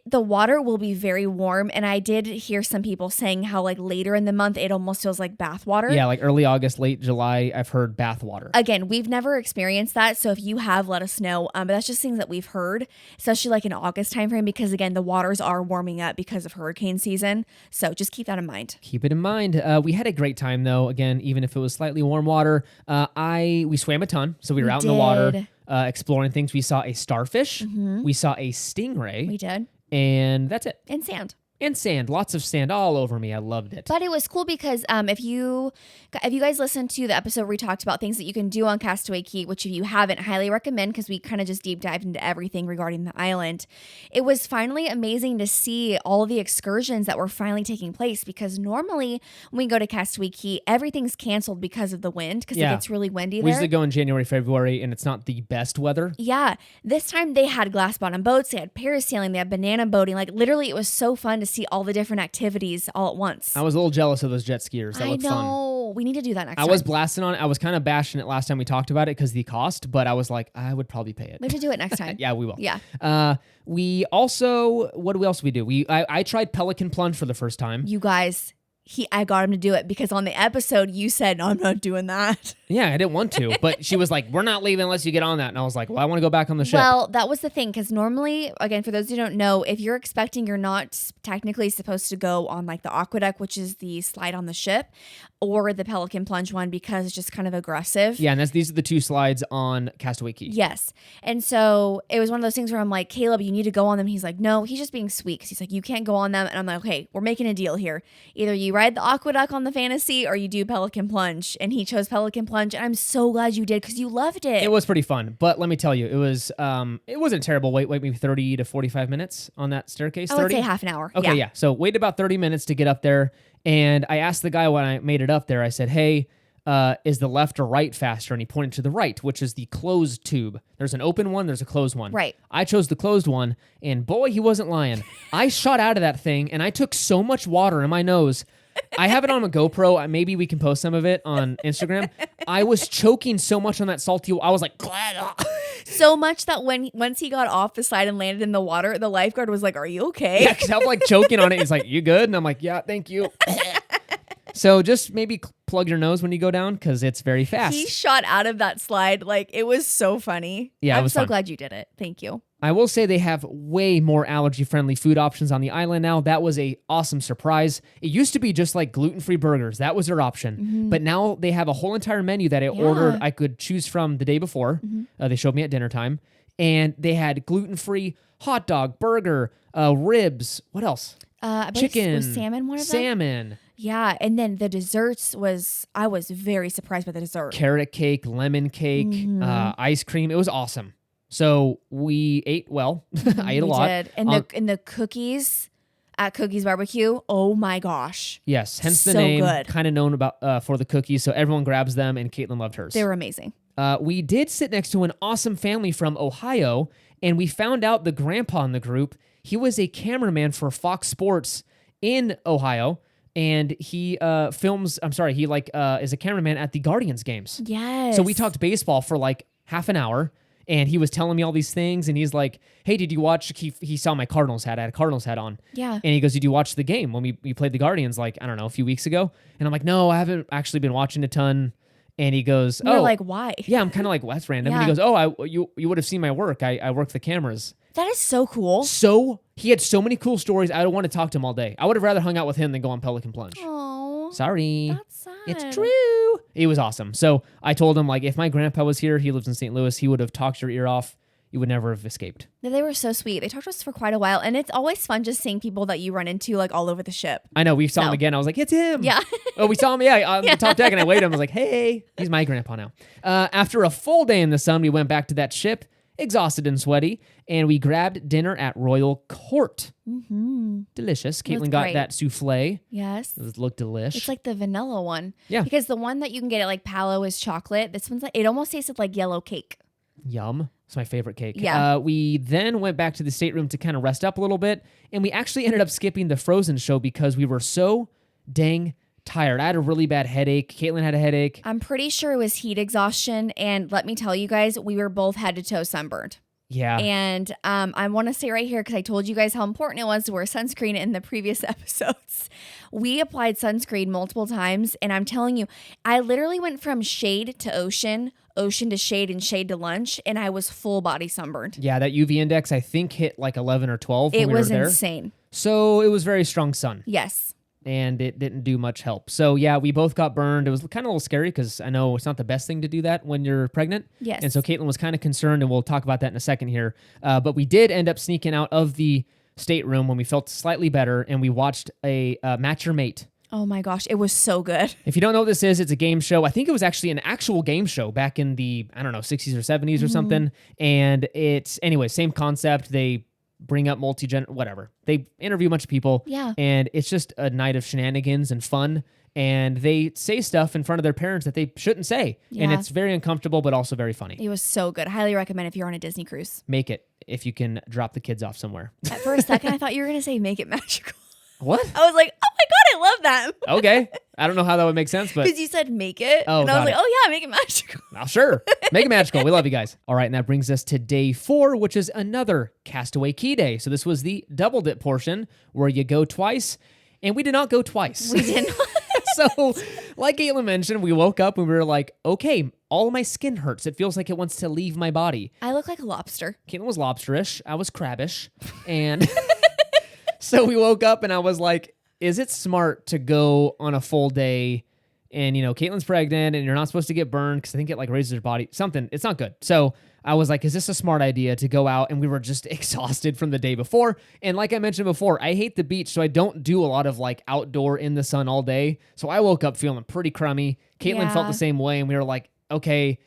the water will be very warm, and I did hear some people saying how like later in the month it almost feels like bath water. Yeah, like early August, late July, I've heard bath water. Again, we've never experienced that, so if you have, let us know. But that's just things that we've heard, especially like in August timeframe, because again, the waters are warming up because of hurricane season. So just keep that in mind. Keep it in mind. We had a great time though. Again, even if it was slightly warm water, we swam a ton, so we were out in the water. Exploring things. We saw a starfish. Mm-hmm. We saw a stingray. We did. And that's it. And sand. And sand. Lots of sand all over me. I loved it. But it was cool because if you guys listened to the episode where we talked about things that you can do on Castaway Cay, which if you haven't, highly recommend because we kind of just deep dived into everything regarding the island. It was finally amazing to see all of the excursions that were finally taking place because normally when we go to Castaway Cay, everything's canceled because of the wind because it gets really windy there. We usually go in January, February, and it's not the best weather. Yeah. This time they had glass bottom boats, they had parasailing, they had banana boating. Like literally it was so fun to see all the different activities all at once. I was a little jealous of those jet skiers. That looked fun. Oh, we need to do that next time. I was blasting on it. I was kind of bashing it last time we talked about it because of the cost, but I was like, I would probably pay it. We have to do it next time. Yeah, we will. Yeah. We also, what else did we do? I tried Pelican Plunge for the first time. You guys, I got him to do it because on the episode you said, no, I'm not doing that. Yeah, I didn't want to, but she was like, we're not leaving unless you get on that. And I was like, well, I want to go back on the ship. Well, that was the thing, because normally, again, for those who don't know, if you're expecting, you're not technically supposed to go on like the aqueduct, which is the slide on the ship, or the Pelican Plunge one because it's just kind of aggressive. Yeah, and these are the two slides on Castaway Cay. Yes. And so it was one of those things where I'm like, Caleb, you need to go on them. He's like, no, he's just being sweet. 'Cause he's like, you can't go on them. And I'm like, okay, we're making a deal here. Either you ride the aqueduct on the Fantasy or you do Pelican Plunge. And he chose Pelican Plunge. And I'm so glad you did because you loved it. It was pretty fun. But let me tell you, it wasn't terrible. Wait, maybe 30 to 45 minutes on that staircase. I would say half an hour. Okay, yeah. So waited about 30 minutes to get up there. And I asked the guy when I made it up there, I said, hey, is the left or right faster? And he pointed to the right, which is the closed tube. There's an open one, there's a closed one. Right. I chose the closed one, and boy, he wasn't lying. I shot out of that thing, and I took so much water in my nose. I have it on a GoPro. Maybe we can post some of it on Instagram. I was choking so much on that salty. I was like, so much that once he got off the side and landed in the water, the lifeguard was like, "Are you okay?" Yeah, because I'm like choking on it. He's like, "You good?" And I'm like, "Yeah, thank you." So just maybe plug your nose when you go down because it's very fast. He shot out of that slide. Like, it was so funny. Yeah, I'm so fun. glad you did it. Thank you. I will say they have way more allergy-friendly food options on the island now. That was a awesome surprise. It used to be just like gluten-free burgers. That was their option. Mm-hmm. But now they have a whole entire menu that I ordered. I could choose from the day before. Mm-hmm. They showed me at dinner time. And they had gluten-free hot dog, burger, ribs. What else? I believe Chicken. was salmon one of them? Salmon. Yeah, and then the desserts I was very surprised by the dessert. Carrot cake, lemon cake, ice cream. It was awesome. So we ate well. I ate a lot. Did. And the cookies at Cookies Barbecue, oh my gosh. Yes, hence the So name. good. Kind of known about for the cookies. So everyone grabs them, and Caitlin loved hers. They were amazing. We did sit next to an awesome family from Ohio, and we found out the grandpa in the group, he was a cameraman for Fox Sports in Ohio. And he is a cameraman at the Guardians games. Yes. So we talked baseball for like half an hour, and he was telling me all these things, and he's like, hey, did you watch, he saw my Cardinals hat, I had a Cardinals hat on. Yeah. And he goes, did you watch the game when we played the Guardians, like, I don't know, a few weeks ago? And I'm like, no, I haven't actually been watching a ton. And he goes, You're like, why? Yeah, I'm kind of like, well, that's random. Yeah. And he goes, you would have seen my work. I work the cameras. That is so cool. So he had so many cool stories. I don't want to talk to him all day. I would have rather hung out with him than go on Pelican Plunge. Oh, Sorry. that's sad. It's true. It was awesome. So I told him, like, if my grandpa was here, he lives in St. Louis, he would have talked your ear off. You would never have escaped. They were so sweet. They talked to us for quite a while, and it's always fun just seeing people that you run into like all over the ship. I know. We saw him again. I was like, it's him. Yeah. Oh, we saw him, on the top deck, and I waved him. I was like, hey, he's my grandpa now. After a full day in the sun, we went back to that ship, exhausted and sweaty, and we grabbed dinner at Royal Court. Mm-hmm. Delicious. Caitlin was got great. that souffle. Yes. It looked delish. It's like the vanilla one. Yeah. Because the one that you can get at like Palo is chocolate. This one's like, it almost tasted like yellow cake. Yum. It's my favorite cake. Yeah. We then went back to the stateroom to kind of rest up a little bit, and we actually ended up skipping the Frozen show because we were so dang tired. I had a really bad headache. Caitlin had a headache. I'm pretty sure it was heat exhaustion. And let me tell you guys, we were both head to toe sunburned. Yeah. And I want to say right here, because I told you guys how important it was to wear sunscreen in the previous episodes. We applied sunscreen multiple times. And I'm telling you, I literally went from shade to ocean to shade, and shade to lunch. And I was full body sunburned. Yeah, that UV index, I think, hit like 11 or 12 when It we were was there. insane. So it was very strong sun. Yes. And it didn't do much help. So yeah, we both got burned. It was kind of a little scary because I know it's not the best thing to do that when you're pregnant. Yes. And so Caitlin was kind of concerned, and we'll talk about that in a second here. But we did end up sneaking out of the stateroom when we felt slightly better, and we watched a Match Your Mate. Oh my gosh, it was so good. If you don't know what this is, it's a game show. I think it was actually an actual game show back in the, 60s or 70s or something. And it's, anyway, same concept. They bring up whatever. They interview a bunch of people. Yeah. And it's just a night of shenanigans and fun. And they say stuff in front of their parents that they shouldn't say. And Yeah. it's very uncomfortable, but also very funny. It was so good. Highly recommend if you're on a Disney cruise. Make it if you can drop the kids off somewhere. For a second, I thought you were going to say make it magical. What? I was like, oh my God, I love that. Okay. I don't know how that would make sense, but Because you said make it. Oh, and I was got like, it. oh yeah, make it magical. oh, sure. Make it magical. We love you guys. All right. And that brings us to day 4, which is another Castaway Key Day. So this was the double dip portion where you go twice, and we did not go twice. We did not. So, like Caitlin mentioned, we woke up and we were like, okay, all of my skin hurts. It feels like it wants to leave my body. I look like a lobster. Caitlin was lobsterish. I was crabbish. And so we woke up and I was like, is it smart to go on a full day? And, Caitlin's pregnant and you're not supposed to get burned because I think it like raises your body. Something. It's not good. So I was like, is this a smart idea to go out? And we were just exhausted from the day before. And like I mentioned before, I hate the beach. So I don't do a lot of like outdoor in the sun all day. So I woke up feeling pretty crummy. Caitlin felt Yeah. the same way. And we were like, okay,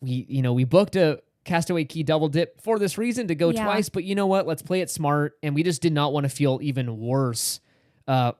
we booked a Castaway Key double dip for this reason to go Yeah. twice. But you know what? Let's play it smart. And we just did not want to feel even worse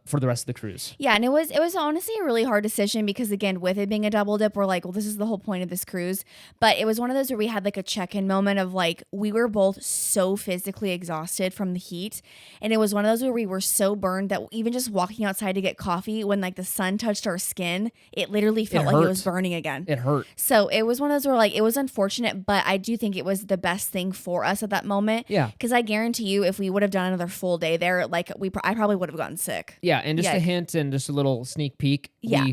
for the rest of the cruise. Yeah, and it was honestly a really hard decision because again, with it being a double dip, we're like, well, this is the whole point of this cruise. But it was one of those where we had like a check-in moment of like we were both so physically exhausted from the heat, and it was one of those where we were so burned that even just walking outside to get coffee, when like the sun touched our skin, it literally felt like it was burning again. It hurt. So it was one of those where like it was unfortunate, but I do think it was the best thing for us at that moment. Yeah. Because I guarantee you, if we would have done another full day there, like I probably would have gotten sick. Yeah, and just a Yuck. hint and just a little sneak peek. Yeah.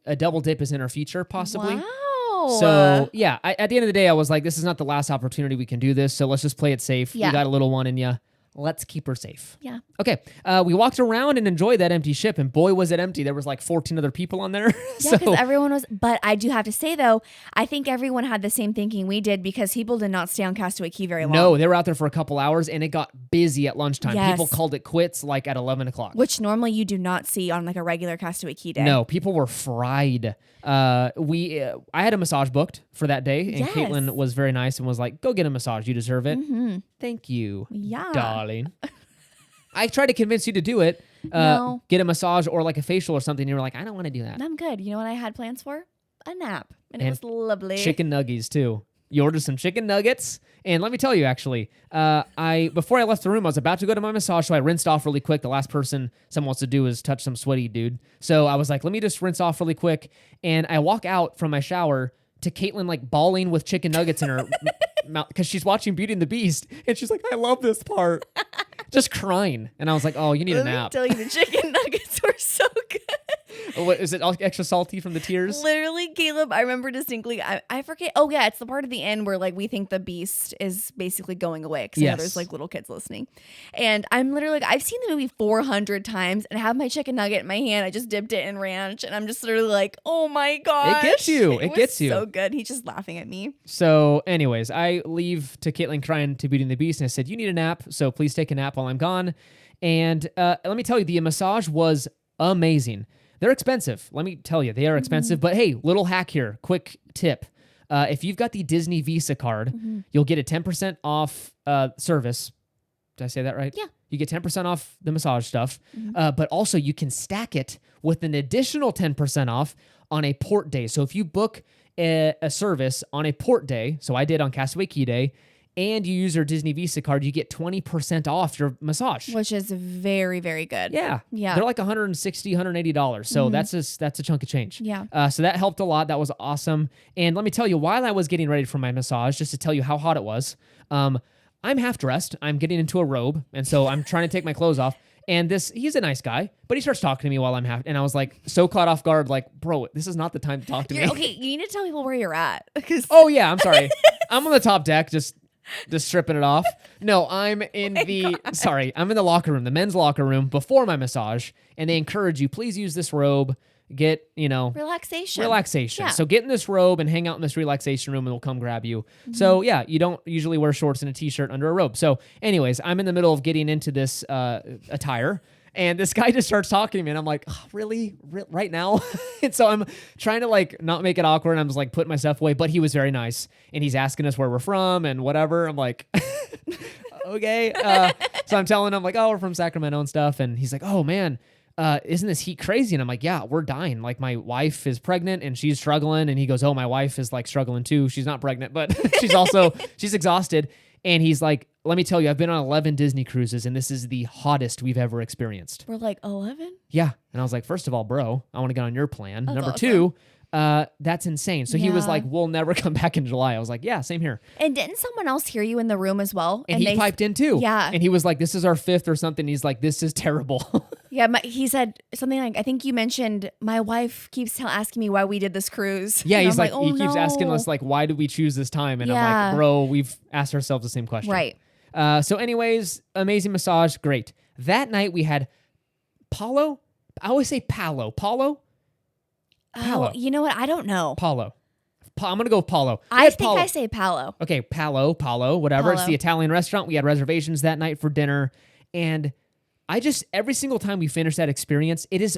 A double dip is in our future, possibly. Wow. So, yeah, at the end of the day, I was like, this is not the last opportunity we can do this, so let's just play it safe. Yeah. You got a little one in you. Let's keep her safe. Yeah. Okay, we walked around and enjoyed that empty ship, and boy, was it empty. There was like 14 other people on there. Yeah, because everyone was, but I do have to say though, I think everyone had the same thinking we did because people did not stay on Castaway Key very long. No, they were out there for a couple hours, and it got busy at lunchtime. Yes. People called it quits like at 11 o'clock. Which normally you do not see on like a regular Castaway Key day. No, people were fried. I had a massage booked for that day, and Yes. Caitlin was very nice and was like, go get a massage. You deserve it. Mm-hmm. Thank you, Yeah. darling. I tried to convince you to do it. No. Get a massage or like a facial or something. You were like, I don't want to do that. I'm good. You know what I had plans for? A nap. And it And was lovely. Chicken nuggies too. You ordered some chicken nuggets. And let me tell you, actually, before I left the room, I was about to go to my massage, so I rinsed off really quick. The last person someone wants to do is touch some sweaty dude. So I was like, let me just rinse off really quick. And I walk out from my shower to Caitlin like bawling with chicken nuggets in her mouth because she's watching Beauty and the Beast. And she's like, I love this part. Just crying. And I was like, oh, you need a Let me nap. tell you, the chicken nuggets were so good. What, is it all extra salty from the tears? Literally, Caleb, I remember distinctly. I forget. Oh, yeah, it's the part of the end where like we think the beast is basically going away because Yes. there's like little kids listening. And I'm literally like, I've seen the movie 400 times and I have my chicken nugget in my hand. I just dipped it in ranch and I'm just literally like, oh my gosh. gets you. It was gets you. so good. He's just laughing at me. So, anyways, I leave to Caitlin crying to Beauty and the Beast, and I said, you need a nap, so please take a nap while I'm gone. And let me tell you, the massage was amazing. They're expensive. Let me tell you, they are expensive. But hey, little hack here, quick tip. If you've got the Disney Visa card, you'll get a 10% off service. Did I say that right? Yeah. You get 10% off the massage stuff, but also you can stack it with an additional 10% off on a port day. So if you book a service on a port day, so I did on Castaway Key Day, and you use your Disney Visa card, you get 20% off your massage. Which is very, very good. Yeah. Yeah. They're like $160, $180. So that's a chunk of change. Yeah. So that helped a lot. That was awesome. And let me tell you, while I was getting ready for my massage, just to tell you how hot it was, I'm half dressed. I'm getting into a robe. And so I'm trying to take my clothes off. And he's a nice guy, but he starts talking to me while I'm half. And I was like, so caught off guard, like, bro, this is not the time to talk to me. Okay, you need to tell people where you're at. Oh, yeah. I'm sorry. I'm on the top deck, just stripping it off. No, I'm in I'm in the locker room, the men's locker room before my massage, and they encourage you, please use this robe, get, Relaxation. relaxation. Yeah. So get in this robe and hang out in this relaxation room and we'll come grab you. So yeah, you don't usually wear shorts and a t-shirt under a robe. So anyways, I'm in the middle of getting into this attire. And this guy just starts talking to me, and I'm like, oh, really? Right now? And so I'm trying to like not make it awkward. And I'm just like putting myself away, but he was very nice, and he's asking us where we're from and whatever. I'm like, okay. So I'm telling him like, oh, we're from Sacramento and stuff. And he's like, oh man, isn't this heat crazy? And I'm like, yeah, we're dying. Like my wife is pregnant and she's struggling. And he goes, oh, my wife is like struggling too. She's not pregnant, but she's exhausted. And he's like, let me tell you, I've been on 11 Disney cruises, and this is the hottest we've ever experienced. We're like 11? Yeah. And I was like, first of all, bro, I want to get on your plan. That's Number awesome. two, that's insane. So he was Yeah. like, we'll never come back in July. I was like, yeah, same here. And didn't someone else hear you in the room as well? And he piped in too. Yeah. And he was like, this is our 5th or something. He's like, this is terrible. Yeah, he said something like, I think you mentioned, my wife keeps asking me why we did this cruise. Yeah, And he's I'm like, he keeps asking no. us like, why did we choose this time? And I'm Yeah. like, bro, we've asked ourselves the same question. Right. So anyways, amazing massage. Great. That night we had Paulo. I always say Paulo. Paulo? Oh, you know what? I don't know. Paulo. I'm going to go with Paulo. We I had think Paulo. I say Paolo. Okay, Paulo, whatever. It's Paulo. the Italian restaurant. We had reservations that night for dinner. And I just, every single time we finish that experience, it is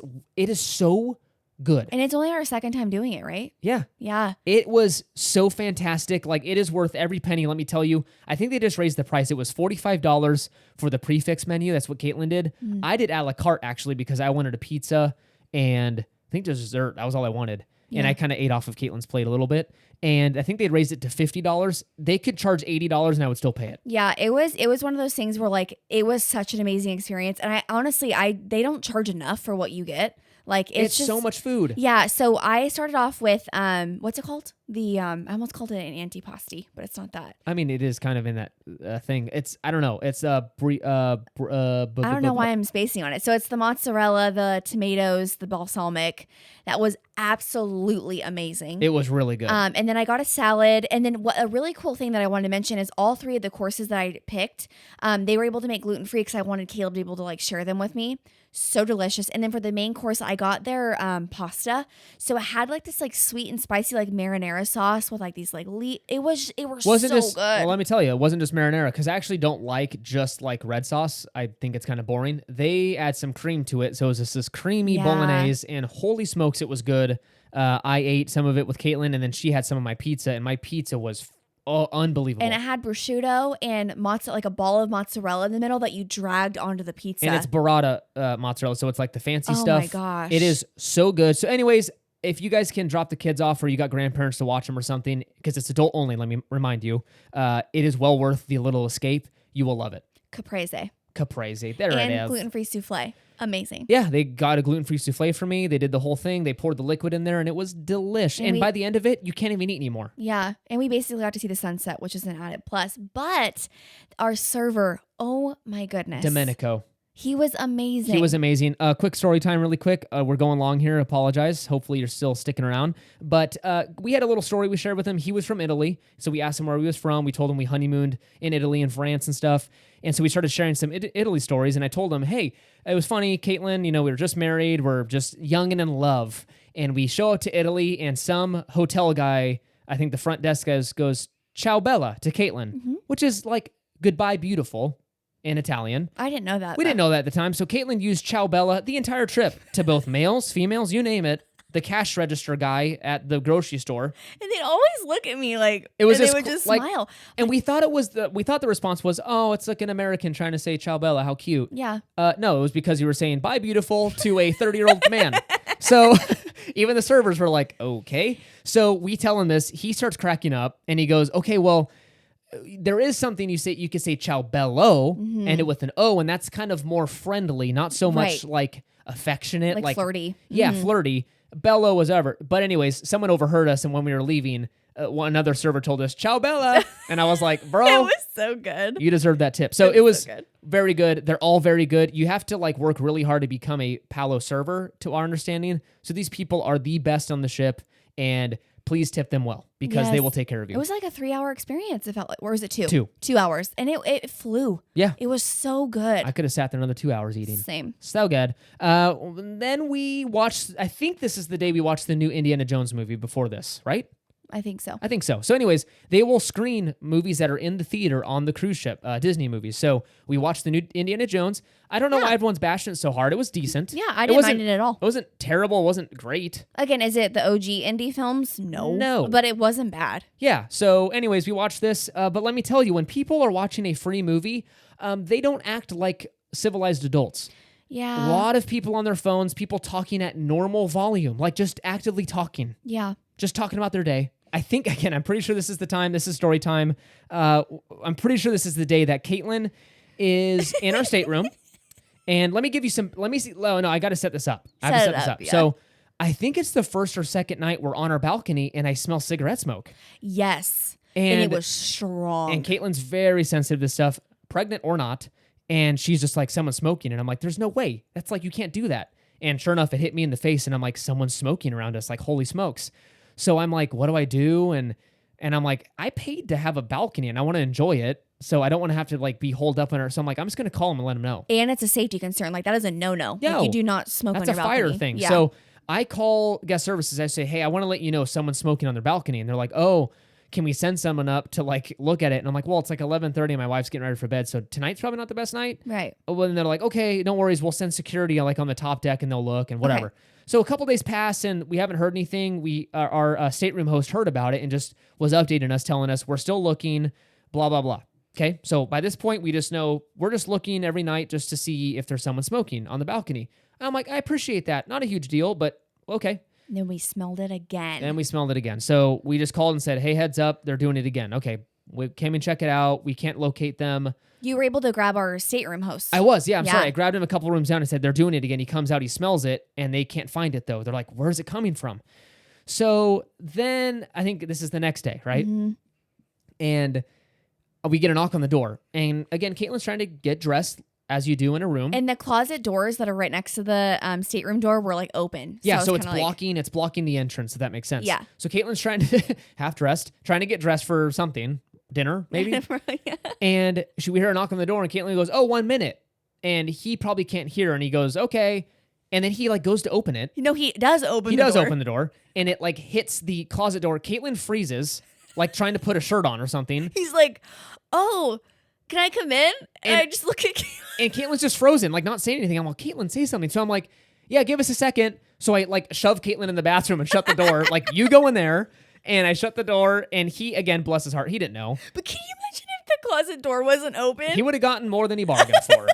so good. And it's only our second time doing it, right? Yeah. Yeah. It was so fantastic. Like, it is worth every penny, let me tell you. I think they just raised the price. It was $45 for the prefix menu. That's what Caitlin did. I did a la carte, actually, because I wanted a pizza and I think dessert. That was all I wanted. And Yeah. I kind of ate off of Caitlin's plate a little bit. And I think they'd raised it to $50. They could charge $80 and I would still pay it. Yeah, it was one of those things where like it was such an amazing experience. And I honestly they don't charge enough for what you get. Like It's just so much food. Yeah, so I started off with what's it called? The I almost called it an antipasti, but it's not that. I mean, it is kind of in that thing. It's, I don't know. It's I don't know why I'm spacing on it. So it's the mozzarella, the tomatoes, the balsamic. That was absolutely amazing. It was really good. And then I got a salad. And then a really cool thing that I wanted to mention is all 3 of the courses that I picked, they were able to make gluten-free because I wanted Caleb to be able to like share them with me. So delicious. And then for the main course, I got their pasta. So it had like this like sweet and spicy like marinara sauce with like these like it was wasn't so just, good. Well, let me tell you, it wasn't just marinara because I actually don't like just like red sauce. I think it's kind of boring. They add some cream to it. So it was just this creamy Yeah. bolognese, and holy smokes, it was good. I ate some of it with Caitlin, and then she had some of my pizza, and my pizza was unbelievable. And it had prosciutto and mozzarella, like a ball of mozzarella in the middle that you dragged onto the pizza. And it's burrata mozzarella, so it's like the fancy Oh stuff. my gosh. It is so good. So anyways, if you guys can drop the kids off or you got grandparents to watch them or something, because it's adult only, let me remind you, it is well worth the little escape. You will love it. Caprese. Caprese. There And it is. gluten-free souffle. Amazing. Yeah, they got a gluten-free souffle for me. They did the whole thing. They poured the liquid in there, and it was delish. And by the end of it, you can't even eat anymore. Yeah. And we basically got to see the sunset, which is an added plus. But our server, oh my goodness. Domenico. He was amazing. He was amazing. Quick story time really quick. We're going long here. Apologize. Hopefully you're still sticking around. But we had a little story we shared with him. He was from Italy. So we asked him where he was from. We told him we honeymooned in Italy and France and stuff. And so we started sharing some Italy stories. And I told him, hey, it was funny, Caitlin, we were just married. We're just young and in love. And we show up to Italy and some hotel guy, I think the front desk goes, ciao bella to Caitlin, which is like goodbye beautiful in Italian. I didn't know that. We didn't know that at the time. So Caitlin used ciao bella the entire trip to both males, females, you name it. The cash register guy at the grocery store. And they'd always look at me like, It was and just they would just like, smile. And we thought the response was, oh, it's like an American trying to say ciao bella, how cute. Yeah. No, it was because you were saying bye beautiful to a 30-year-old man. So even the servers were like, okay. So we tell him this, he starts cracking up and he goes, okay, well, there is something you could say ciao bello, and it with an O, and that's kind of more friendly, not so much like affectionate, Like flirty. Yeah, flirty. Bello was ever. But anyways, someone overheard us, and when we were leaving, another server told us, ciao bella. And I was like, bro, It was so good. you deserve that tip. So it was so good. very good. They're all very good. You have to like work really hard to become a Palo server, to our understanding. So these people are the best on the ship, and please tip them well because they Yes. will take care of you. It was like a 3-hour experience. It felt like, or was it 2? 2. 2 hours. And it flew. Yeah. It was so good. I could have sat there another 2 hours eating. Same. So good. Then we watched, I think this is the day we watched the new Indiana Jones movie before this, right? I think so. I think so. So anyways, they will screen movies that are in the theater on the cruise ship, Disney movies. So we watched the new Indiana Jones. I don't know why everyone's bashing it so hard. It was decent. Yeah, I didn't mind it at all. It wasn't terrible. It wasn't great. Again, is it the OG indie films? No. But it wasn't bad. Yeah. So anyways, we watched this. But let me tell you, when people are watching a free movie, they don't act like civilized adults. Yeah. A lot of people on their phones, people talking at normal volume, like just actively talking. Yeah. Just talking about their day. I think, again, I'm pretty sure this is the time. This is story time. I'm pretty sure this is the day that Caitlin is in our stateroom. And let me give you some, let me see. Oh, no, I got to set this up. I have to set this up. Yeah. So I think it's the first or second night we're on our balcony and I smell cigarette smoke. Yes. And it was strong. And Caitlin's very sensitive to stuff, pregnant or not. And she's just like, someone's smoking. And I'm like, there's no way. That's like, you can't do that. And sure enough, it hit me in the face. And I'm like, someone's smoking around us. Like, holy smokes. So I'm like, what do I do? And I'm like, I paid to have a balcony and I want to enjoy it. So I don't want to have to like be holed up in her. So I'm like, I'm just going to call him and let him know. And it's a safety concern. Like that is a no-no. No. Like, you do not smoke on your balcony. That's a fire thing. Yeah. So I call guest services. I say, hey, I want to let you know someone's smoking on their balcony. And they're like, oh, can we send someone up to like look at it? And I'm like, well, it's like 11:30 and my wife's getting ready for bed. So tonight's probably not the best night. Right. Well, then they're like, okay, no worries. We'll send security like on the top deck and they'll look and whatever. Okay. So a couple days pass and we haven't heard anything. Our stateroom host heard about it and just was updating us, telling us we're still looking, blah, blah, blah. Okay. So by this point, we just know we're just looking every night just to see if there's someone smoking on the balcony. I'm like, I appreciate that. Not a huge deal, but okay. Then we smelled it again. So we just called and said, hey, heads up, they're doing it again. Okay, we came and check it out. We can't locate them. You were able to grab our stateroom host. I was, yeah. I'm sorry. I grabbed him a couple rooms down and said, they're doing it again. He comes out, he smells it, and they can't find it, though. They're like, where's it coming from? So then I think this is the next day, right? Mm-hmm. And we get a knock on the door. And again, Caitlin's trying to get dressed, as you do in a room. And the closet doors that are right next to the stateroom door were like open. Yeah, so it's blocking the entrance, if that makes sense. Yeah. So Caitlin's trying to, half-dressed, trying to get dressed for something, dinner, maybe. Yeah. And we hear a knock on the door, and Caitlin goes, 1 minute. And he probably can't hear, and he goes, okay. And then he like goes to open it. No, he does open the door. He does open the door, and it like hits the closet door. Caitlin freezes, like trying to put a shirt on or something. He's like, oh, can I come in? And I just look at Caitlin. And Caitlin's just frozen, like not saying anything. I'm like, Caitlin, say something. So I'm like, yeah, give us a second. So I like shove Caitlin in the bathroom and shut the door. Like, you go in there. And I shut the door. And he, again, bless his heart, he didn't know. But can you imagine if the closet door wasn't open? He would have gotten more than he bargained for.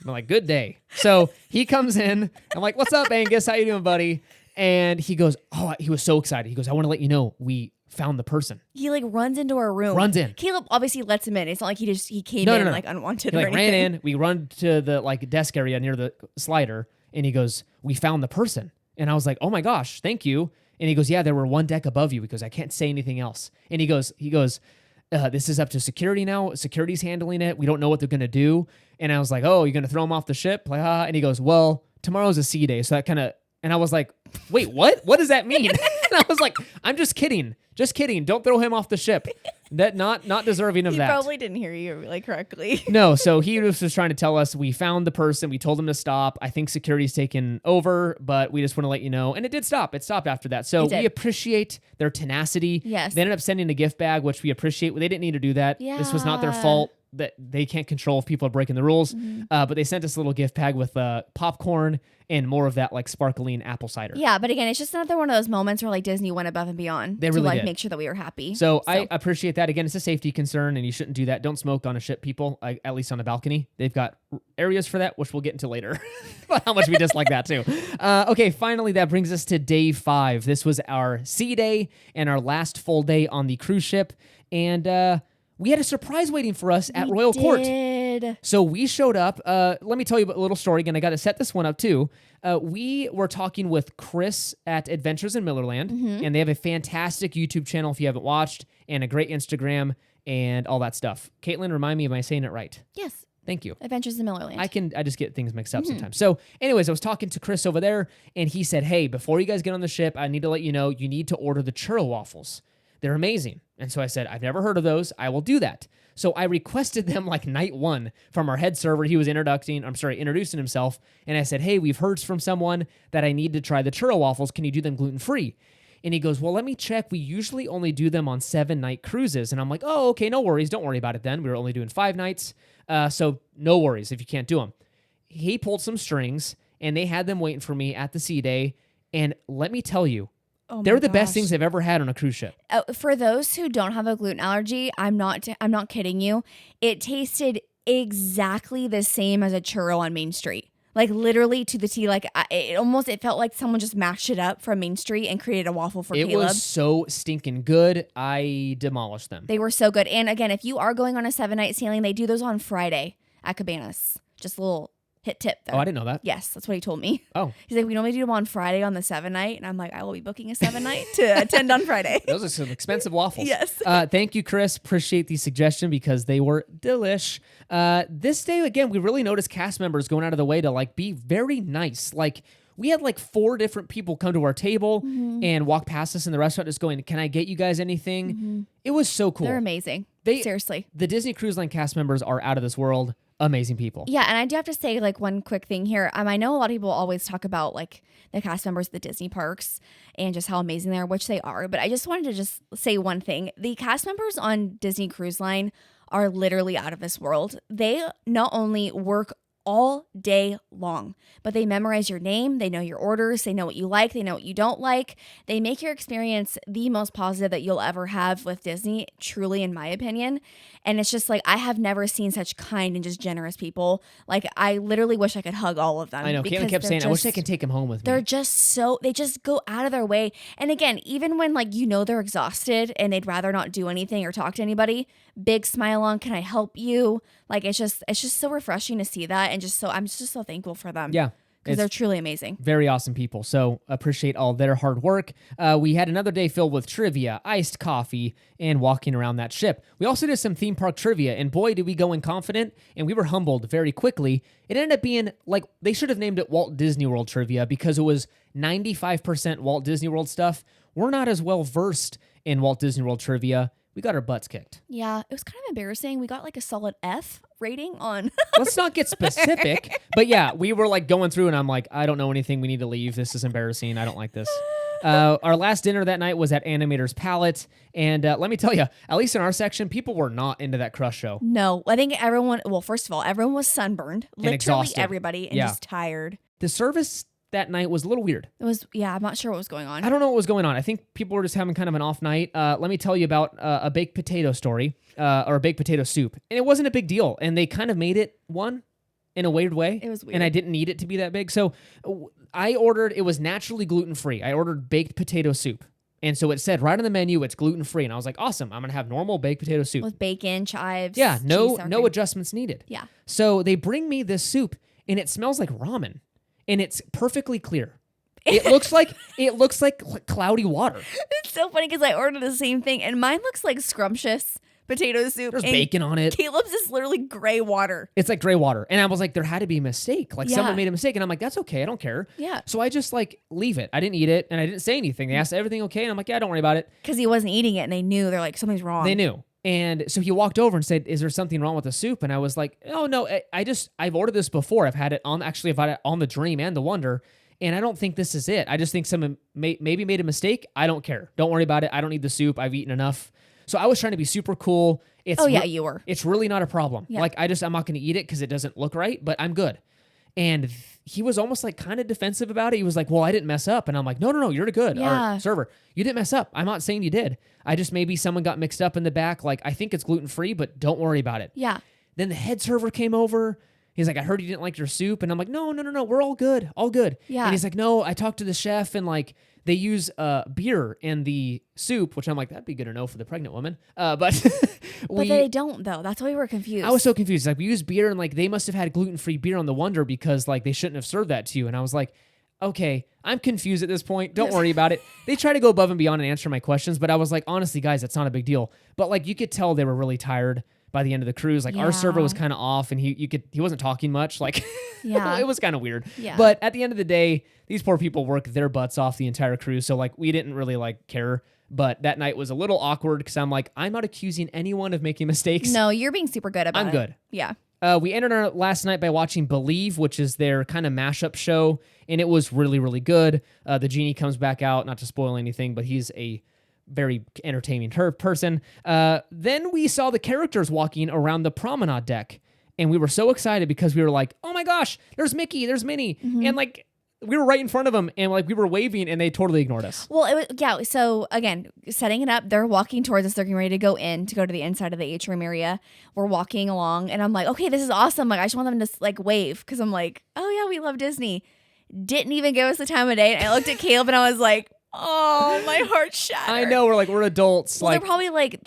I'm like, good day. So he comes in. I'm like, what's up, Angus? How you doing, buddy? And he goes, oh, he was so excited. He goes, I want to let you know we found the person. He like runs into our room. Runs in. Caleb obviously lets him in. It's not like he came in like unwanted he, or like, anything. Ran in. We run to the like desk area near the slider, and he goes, we found the person. And I was like, oh my gosh, thank you. And he goes, yeah, there were one deck above you because I can't say anything else. And he goes, this is up to security now. Security's handling it. We don't know what they're going to do. And I was like, oh, you're going to throw him off the ship? Like, and he goes, well, tomorrow's a sea day. So that kind of, and I was like, wait, what? What does that mean? And I was like, I'm just kidding. Just kidding. Don't throw him off the ship. That not deserving of that. He probably didn't hear you like correctly. No, so he was just trying to tell us we found the person. We told him to stop. I think security's taken over, but we just want to let you know. And it did stop. It stopped after that. So we appreciate their tenacity. Yes. They ended up sending a gift bag, which we appreciate. They didn't need to do that. Yeah. This was not their fault. That they can't control if people are breaking the rules. Mm-hmm. But they sent us a little gift bag with popcorn and more of that like sparkling apple cider. Yeah, but again, it's just another one of those moments where like Disney went above and beyond to like make sure that we were happy. So I appreciate that. Again, it's a safety concern and you shouldn't do that. Don't smoke on a ship, people, at least on a balcony. They've got areas for that, which we'll get into later. How much we dislike that too. Okay, finally, that brings us to day 5. This was our sea day and our last full day on the cruise ship. And we had a surprise waiting for us at Royal Court. So we showed up. Let me tell you a little story. Again, I got to set this one up too. We were talking with Chris at Adventures in Millerland, and they have a fantastic YouTube channel if you haven't watched, and a great Instagram and all that stuff. Caitlin, remind me, am I saying it right? Yes. Thank you. Adventures in Millerland. I just get things mixed up sometimes. So anyways, I was talking to Chris over there, and he said, hey, before you guys get on the ship, I need to let you know you need to order the churro waffles. They're amazing. And so I said, I've never heard of those. I will do that. So I requested them like night 1 from our head server. He was introducing himself. And I said, hey, we've heard from someone that I need to try the churro waffles. Can you do them gluten-free? And he goes, well, let me check. We usually only do them on 7-night cruises. And I'm like, oh, okay, no worries. Don't worry about it then. We were only doing 5 nights. So no worries if you can't do them. He pulled some strings and they had them waiting for me at the sea day. And let me tell you, they're the best things I've ever had on a cruise ship. For those who don't have a gluten allergy, I'm not kidding you. It tasted exactly the same as a churro on Main Street. Like literally to the T. Like it felt like someone just mashed it up from Main Street and created a waffle for Caleb. It was so stinking good. I demolished them. They were so good. And again, if you are going on a 7-night sailing, they do those on Friday at Cabanas. Just a little hit tip there. Oh, I didn't know that. Yes, that's what he told me. Oh. He's like, we normally do them on Friday on the 7-night. And I'm like, I will be booking a 7-night to attend on Friday. Those are some expensive waffles. Yes. Thank you, Chris. Appreciate the suggestion because they were delish. This day, again, we really noticed cast members going out of the way to like be very nice. Like we had like 4 different people come to our table and walk past us in the restaurant just going, can I get you guys anything? It was so cool. They're amazing. Seriously. The Disney Cruise Line cast members are out of this world. Amazing people. Yeah, and I do have to say, like, one quick thing here. I know a lot of people always talk about, like, the cast members of the Disney parks and just how amazing they are, which they are. But I just wanted to just say one thing. The cast members on Disney Cruise Line are literally out of this world. They not only work all day long, but they memorize your name, they know your orders, they know what you like, they know what you don't like. They make your experience the most positive that you'll ever have with Disney, truly, in my opinion. And it's just like, I have never seen such kind and just generous people. Like, I literally wish I could hug all of them. I know. Caitlin kept saying, I wish I could take him home with me. They're just they just go out of their way. And again, even when like, you know, they're exhausted and they'd rather not do anything or talk to anybody, big smile on, can I help you? Like, it's just so refreshing to see that. And I'm just so thankful for them. Yeah. Because they're truly amazing. Very awesome people. So appreciate all their hard work. We had another day filled with trivia, iced coffee, and walking around that ship. We also did some theme park trivia, and boy, did we go in confident, and we were humbled very quickly. It ended up being like, they should have named it Walt Disney World Trivia because it was 95% Walt Disney World stuff. We're not as well versed in Walt Disney World trivia. We got our butts kicked. Yeah, it was kind of embarrassing. We got like a solid F rating on. Let's not get specific, but yeah, we were like going through and I'm like, I don't know anything. We need to leave. This is embarrassing. I don't like this. Our last dinner that night was at Animator's Palette. And let me tell you, at least in our section, people were not into that Crush show. No, I think first of all, everyone was sunburned. Literally exhausted. Everybody. And just tired. The service that night was a little weird. It was, I'm not sure what was going on. I don't know what was going on. I think people were just having kind of an off night. Let me tell you about a baked potato story, or a baked potato soup. And it wasn't a big deal. And they kind of made it one in a weird way. It was weird. And I didn't need it to be that big. So I ordered, it was naturally gluten-free. I ordered baked potato soup. And so it said right on the menu, it's gluten-free. And I was like, awesome, I'm going to have normal baked potato soup. With bacon, chives. Yeah, no cheese, adjustments needed. Yeah. So they bring me this soup, and it smells like ramen. And it's perfectly clear. It looks like cloudy water. It's so funny because I ordered the same thing, and mine looks like scrumptious potato soup. There's bacon on it. Caleb's is literally gray water. It's like gray water. And I was like, there had to be a mistake. Like someone made a mistake. And I'm like, that's okay. I don't care. Yeah. So I just like leave it. I didn't eat it and I didn't say anything. They asked everything okay. And I'm like, yeah, don't worry about it. Because he wasn't eating it and they knew. They're like, something's wrong. They knew. And so he walked over and said, is there something wrong with the soup? And I was like, oh, no, I've ordered this before. I've had it on the Dream and the Wonder. And I don't think this is it. I just think someone maybe made a mistake. I don't care. Don't worry about it. I don't need the soup. I've eaten enough. So I was trying to be super cool. You were. It's really not a problem. Yeah. Like I'm not going to eat it because it doesn't look right, but I'm good. And he was almost like kind of defensive about it. He was like, well, I didn't mess up. And I'm like, no, you're good. Yeah. Or server, you didn't mess up. I'm not saying you did. I just maybe someone got mixed up in the back. Like I think it's gluten-free, but don't worry about it. Yeah. Then the head server came over. He's like, I heard you didn't like your soup. And I'm like, no, we're all good. All good. Yeah. And he's like, no, I talked to the chef and like they use beer in the soup, which I'm like, that'd be good to know for the pregnant woman. But they don't though. That's why we were confused. I was so confused. Like we use beer and like they must have had gluten-free beer on the Wonder because like they shouldn't have served that to you. And I was like, okay, I'm confused at this point. Don't worry about it. They try to go above and beyond and answer my questions. But I was like, honestly, guys, that's not a big deal. But like you could tell they were really tired by the end of the cruise. Like our server was kind of off and he wasn't talking much. Like it was kind of weird. Yeah. But at the end of the day, these poor people worked their butts off the entire cruise. So like we didn't really like care. But that night was a little awkward because I'm like, I'm not accusing anyone of making mistakes. No, you're being super good about it. I'm good. Yeah. We ended our last night by watching Believe, which is their kind of mashup show. And it was really, really good. The genie comes back out, not to spoil anything, but he's a very entertaining person. Then we saw the characters walking around the promenade deck. And we were so excited because we were like, oh my gosh, there's Mickey, there's Minnie. Mm-hmm. And like we were right in front of them, and like we were waving, and they totally ignored us. Well, it was, yeah. So again, setting it up, they're walking towards us. They're getting ready to go to the inside of the atrium area. We're walking along, and I'm like, okay, this is awesome. Like, I just want them to like wave because I'm like, oh yeah, we love Disney. Didn't even give us the time of day. And I looked at Caleb, and I was like, oh, my heart shattered. I know, we're adults. Well, like they're probably like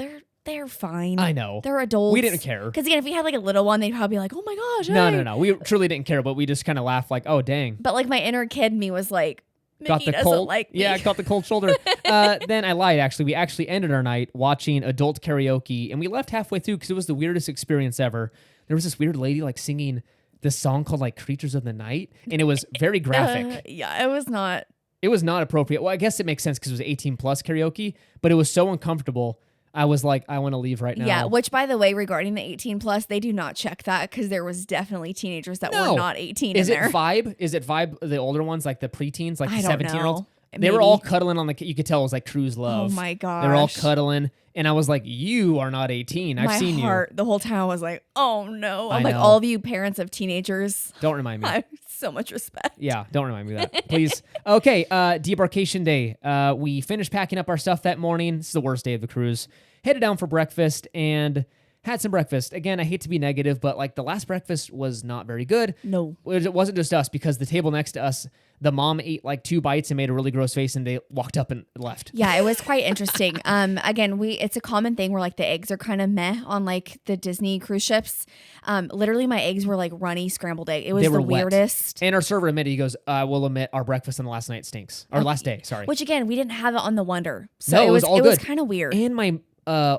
they're fine. I know. They're adults. We didn't care. Because again, if we had like a little one, they'd probably be like, oh my gosh. No. Hey. We truly didn't care, but we just kind of laughed like, oh, dang. But like my inner kid me was like, Mickey Got the doesn't cold. like me. Yeah, I got the cold shoulder. Then I lied, actually. We actually ended our night watching adult karaoke, and we left halfway through because it was the weirdest experience ever. There was this weird lady like singing this song called like Creatures of the Night, and it was very graphic. Yeah, it was not. It was not appropriate. Well, I guess it makes sense because it was 18 plus karaoke, but it was so uncomfortable. I was like, I want to leave right now. Yeah, which by the way, regarding the 18 plus, they do not check that because there was definitely teenagers that were not 18 Is in there. it Vibe? Is it Vibe, the older ones, like the preteens, like the I don't 17-year-olds? know. They were Maybe. all cuddling on the, you could tell it was like cruise love. Oh my gosh. They were all cuddling. And I was like, you are not 18. I've seen My heart, the whole time I was like, oh no. I'm I like, know. all of you parents of teenagers, Don't remind me. I have so much respect. Yeah, don't remind me of that, please. Okay, debarkation day. We finished packing up our stuff that morning. This is the worst day of the cruise. Headed down for breakfast and had some breakfast. Again, I hate to be negative, but like the last breakfast was not very good. No. It wasn't just us because the table next to us, the mom ate like 2 bites and made a really gross face, and they walked up and left. Yeah, it was quite interesting. Again, it's a common thing where like the eggs are kind of meh on like the Disney cruise ships. Literally my eggs were like runny scrambled egg. It was They were the wet. weirdest. And our server admitted, he goes, I will admit our breakfast on the last night stinks. Or last day, sorry. Which again, we didn't have it on the Wonder. So No, it was all it was good. kind of weird. And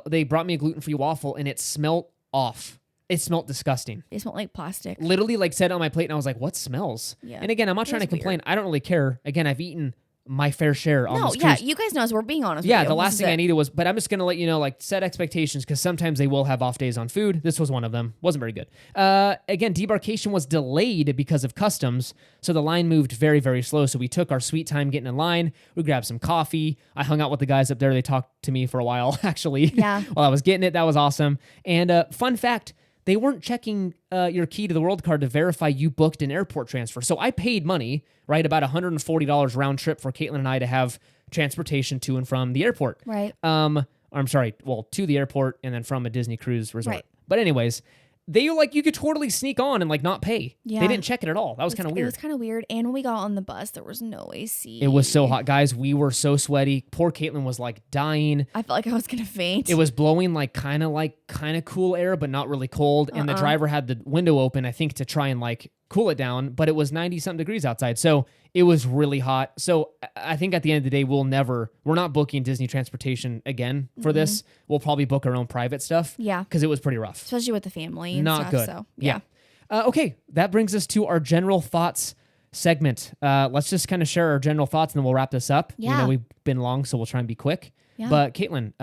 they brought me a gluten-free waffle, and it smelled off. It smelled disgusting. They smelled like plastic. Literally like said it on my plate, and I was like, what smells? Yeah. And again, I'm not trying to was complain. I don't really care. Again, I've eaten my fair share on No, this yeah, cruise. you guys know us. We're being honest Yeah, with you. the This last is thing I it. needed was, but I'm just going to let you know, like, set expectations because sometimes they will have off days on food. This was one of them. Wasn't very good. Again, debarkation was delayed because of customs, so the line moved very, very slow. So we took our sweet time getting in line. We grabbed some coffee. I hung out with the guys up there. They talked to me for a while, actually. Yeah. While I was getting it. That was awesome. And fun fact, they weren't checking your key to the world card to verify you booked an airport transfer. So I paid money, right, about $140 round trip for Caitlin and I to have transportation to and from the airport. Right. I'm sorry, well, to the airport and then from a Disney cruise resort. Right. But anyways, they were like, you could totally sneak on and like not pay. Yeah. They didn't check it at all. That was kind of It weird. was kind of weird. And when we got on the bus, there was no AC. It was so hot. Guys, we were so sweaty. Poor Caitlin was like dying. I felt like I was going to faint. It was blowing like kind of cool air, but not really cold. And the driver had the window open, I think, to try and like cool it down, but it was 90 something degrees outside. So it was really hot. So I think at the end of the day, we're not booking Disney transportation again for this. We'll probably book our own private stuff. Yeah. Because it was pretty rough. Especially with the family and Not stuff. good. So, yeah. Okay. That brings us to our general thoughts segment. Let's just kind of share our general thoughts and then we'll wrap this up. Yeah. You know, we've been long, so we'll try and be quick. Yeah. But Caitlin,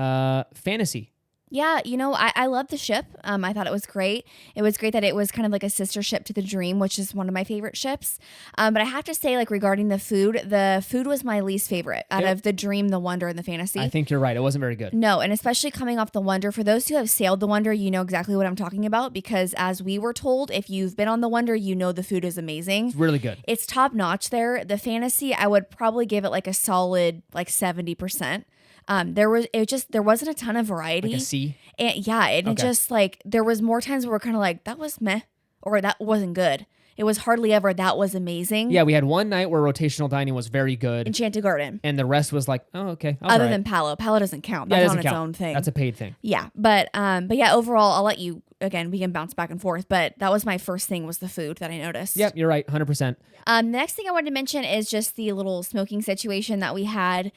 fantasy. Yeah, I love the ship. I thought it was great. It was great that it was kind of like a sister ship to the Dream, which is one of my favorite ships. But I have to say, like regarding the food was my least favorite out of the Dream, the Wonder, and the Fantasy. I think you're right. It wasn't very good. No, and especially coming off the Wonder, for those who have sailed the Wonder, you know exactly what I'm talking about because as we were told, if you've been on the Wonder, you know the food is amazing. It's really good. It's top notch there. The Fantasy, I would probably give it like a solid like 70%. There wasn't a ton of variety. Like a C? And yeah, and it just like there was more times where we're kind of like that was meh or that wasn't good. It was hardly ever that was amazing. Yeah, we had one night where rotational dining was very good. Enchanted Garden. And the rest was like, oh, okay. Other than Palo. Palo doesn't count. Yeah, That's it on doesn't its count. own thing. That's a paid thing. Yeah. But yeah, overall, I'll let you again, we can bounce back and forth, but that was my first thing was the food that I noticed. Yep, you're right, 100%. The next thing I wanted to mention is just the little smoking situation that we had.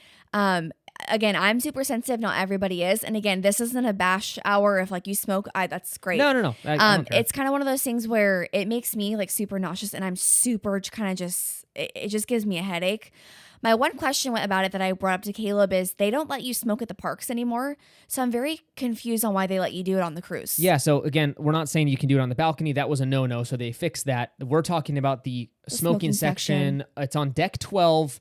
Again, I'm super sensitive. Not everybody is. And again, this isn't a bash hour. If like you smoke, that's great. No. I don't care. It's kind of one of those things where it makes me like super nauseous and I'm super kind of it just gives me a headache. My one question about it that I brought up to Caleb is they don't let you smoke at the parks anymore. So I'm very confused on why they let you do it on the cruise. Yeah. So again, we're not saying you can do it on the balcony. That was a no. So they fixed that. We're talking about the smoking section. It's on deck 12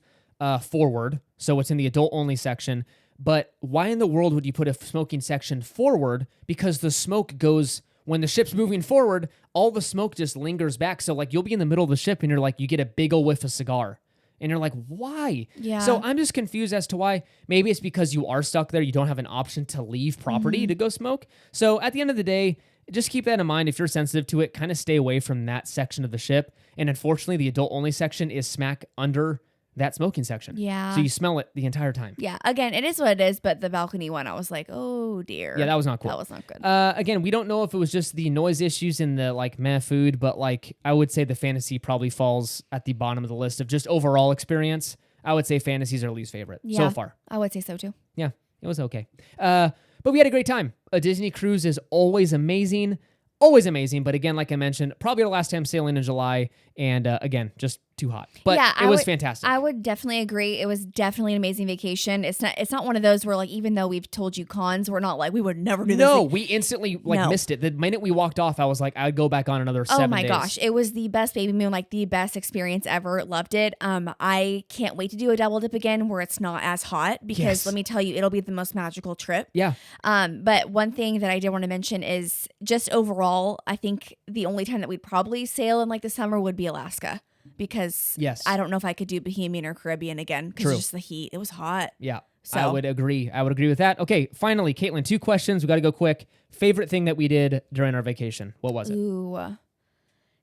forward. So it's in the adult only section. But why in the world would you put a smoking section forward? Because the smoke goes, when the ship's moving forward, all the smoke just lingers back. So like you'll be in the middle of the ship and you're like, you get a big ol' whiff of cigar. And you're like, why? Yeah. So I'm just confused as to why. Maybe it's because you are stuck there. You don't have an option to leave property to go smoke. So at the end of the day, just keep that in mind. If you're sensitive to it, kind of stay away from that section of the ship. And unfortunately, the adult only section is smack under that smoking section. Yeah. So you smell it the entire time. Yeah. Again, it is what it is, but the balcony one, I was like, oh dear. Yeah, that was not cool. That was not good. Again, we don't know if it was just the noise issues in the like meh food, but like I would say the fantasy probably falls at the bottom of the list of just overall experience. I would say fantasies are least favorite so far. I would say so too. Yeah, it was okay. But we had a great time. A Disney cruise is always amazing. Always amazing. But again, like I mentioned, probably the last time sailing in July. And again, just too hot. But yeah, it was fantastic. I would definitely agree. It was definitely an amazing vacation. It's not one of those where like, even though we've told you cons, we're not like, we would never do this. No, we instantly missed it. The minute we walked off, I was like, I'd go back on another 7 days. Oh my gosh. It was the best baby moon, like the best experience ever. Loved it. I can't wait to do a double dip again where it's not as hot because let me tell you, it'll be the most magical trip. Yeah. But one thing that I did want to mention is just overall, I think the only time that we'd probably sail in like the summer would be Alaska. Because I don't know if I could do Bohemian or Caribbean again because just the heat. It was hot. Yeah, so. I would agree. with that. Okay, finally, Caitlin, 2 questions. We got to go quick. Favorite thing that we did during our vacation? What was it? Ooh.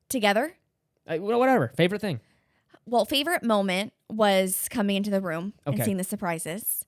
Together? Whatever. Favorite thing? Well, favorite moment was coming into the room and Okay. seeing the surprises.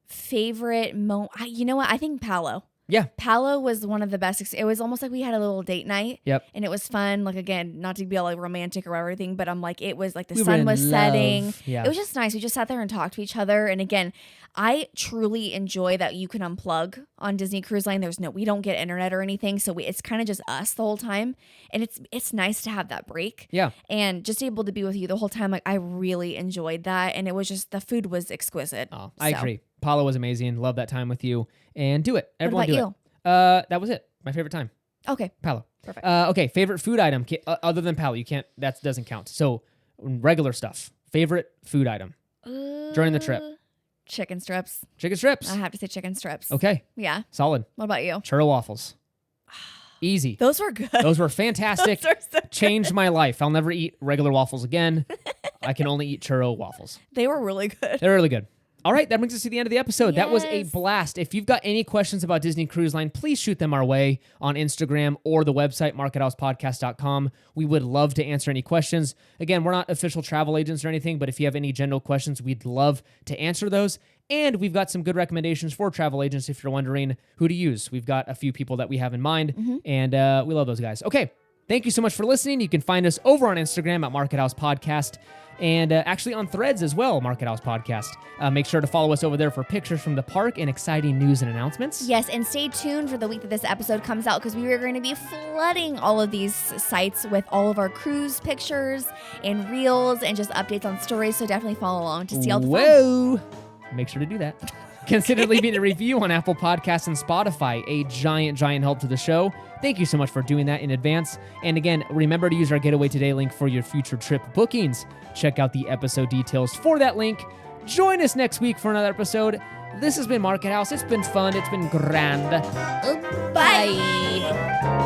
Favorite moment? You know what? I think Palo. Yeah. Palo was one of the best. It was almost like we had a little date night. Yep. And it was fun. Like, again, not to be all like romantic or everything, but I'm like, it was like the We were sun in was love. setting. Yeah. It was just nice. We just sat there and talked to each other. And again, I truly enjoy that you can unplug on Disney Cruise Line. We don't get internet or anything. So it's kind of just us the whole time. And it's nice to have that break. Yeah. And just able to be with you the whole time. Like, I really enjoyed that. And it was just, the food was exquisite. Oh, I agree. Palo was amazing. Love that time with you. And do it. Everyone about do you? it. That was it. My favorite time. Okay. Palo. Perfect. Okay, favorite food item other than Palo. You can't. That doesn't count. So regular stuff. Favorite food item during the trip. Chicken strips. Chicken strips. I have to say chicken strips. Okay. Yeah. Solid. What about you? Churro waffles. Easy. Those were good. Those were fantastic. Those are so good. Changed my life. I'll never eat regular waffles again. I can only eat churro waffles. They were really good. They're really good. All right, that brings us to the end of the episode. That was a Yes. blast. If you've got any questions about Disney Cruise Line, please shoot them our way on Instagram or the website, markethousepodcast.com. We would love to answer any questions. Again, we're not official travel agents or anything, but if you have any general questions, we'd love to answer those. And we've got some good recommendations for travel agents if you're wondering who to use. We've got a few people that we have in mind, and we love those guys. Okay, thank you so much for listening. You can find us over on Instagram at Market House Podcast. And actually on Threads as well, Market House Podcast. Make sure to follow us over there for pictures from the park and exciting news and announcements. Yes, and stay tuned for the week that this episode comes out because we are going to be flooding all of these sites with all of our cruise pictures and reels and just updates on stories. So definitely follow along to see all the fun. Whoa! Make sure to do that. Consider leaving a review on Apple Podcasts and Spotify, a giant help to the show. Thank you so much for doing that in advance. And again, remember to use our Getaway Today link for your future trip bookings. Check out the episode details for that link. Join us next week for another episode. This has been Market House. It's been fun. It's been grand. Bye.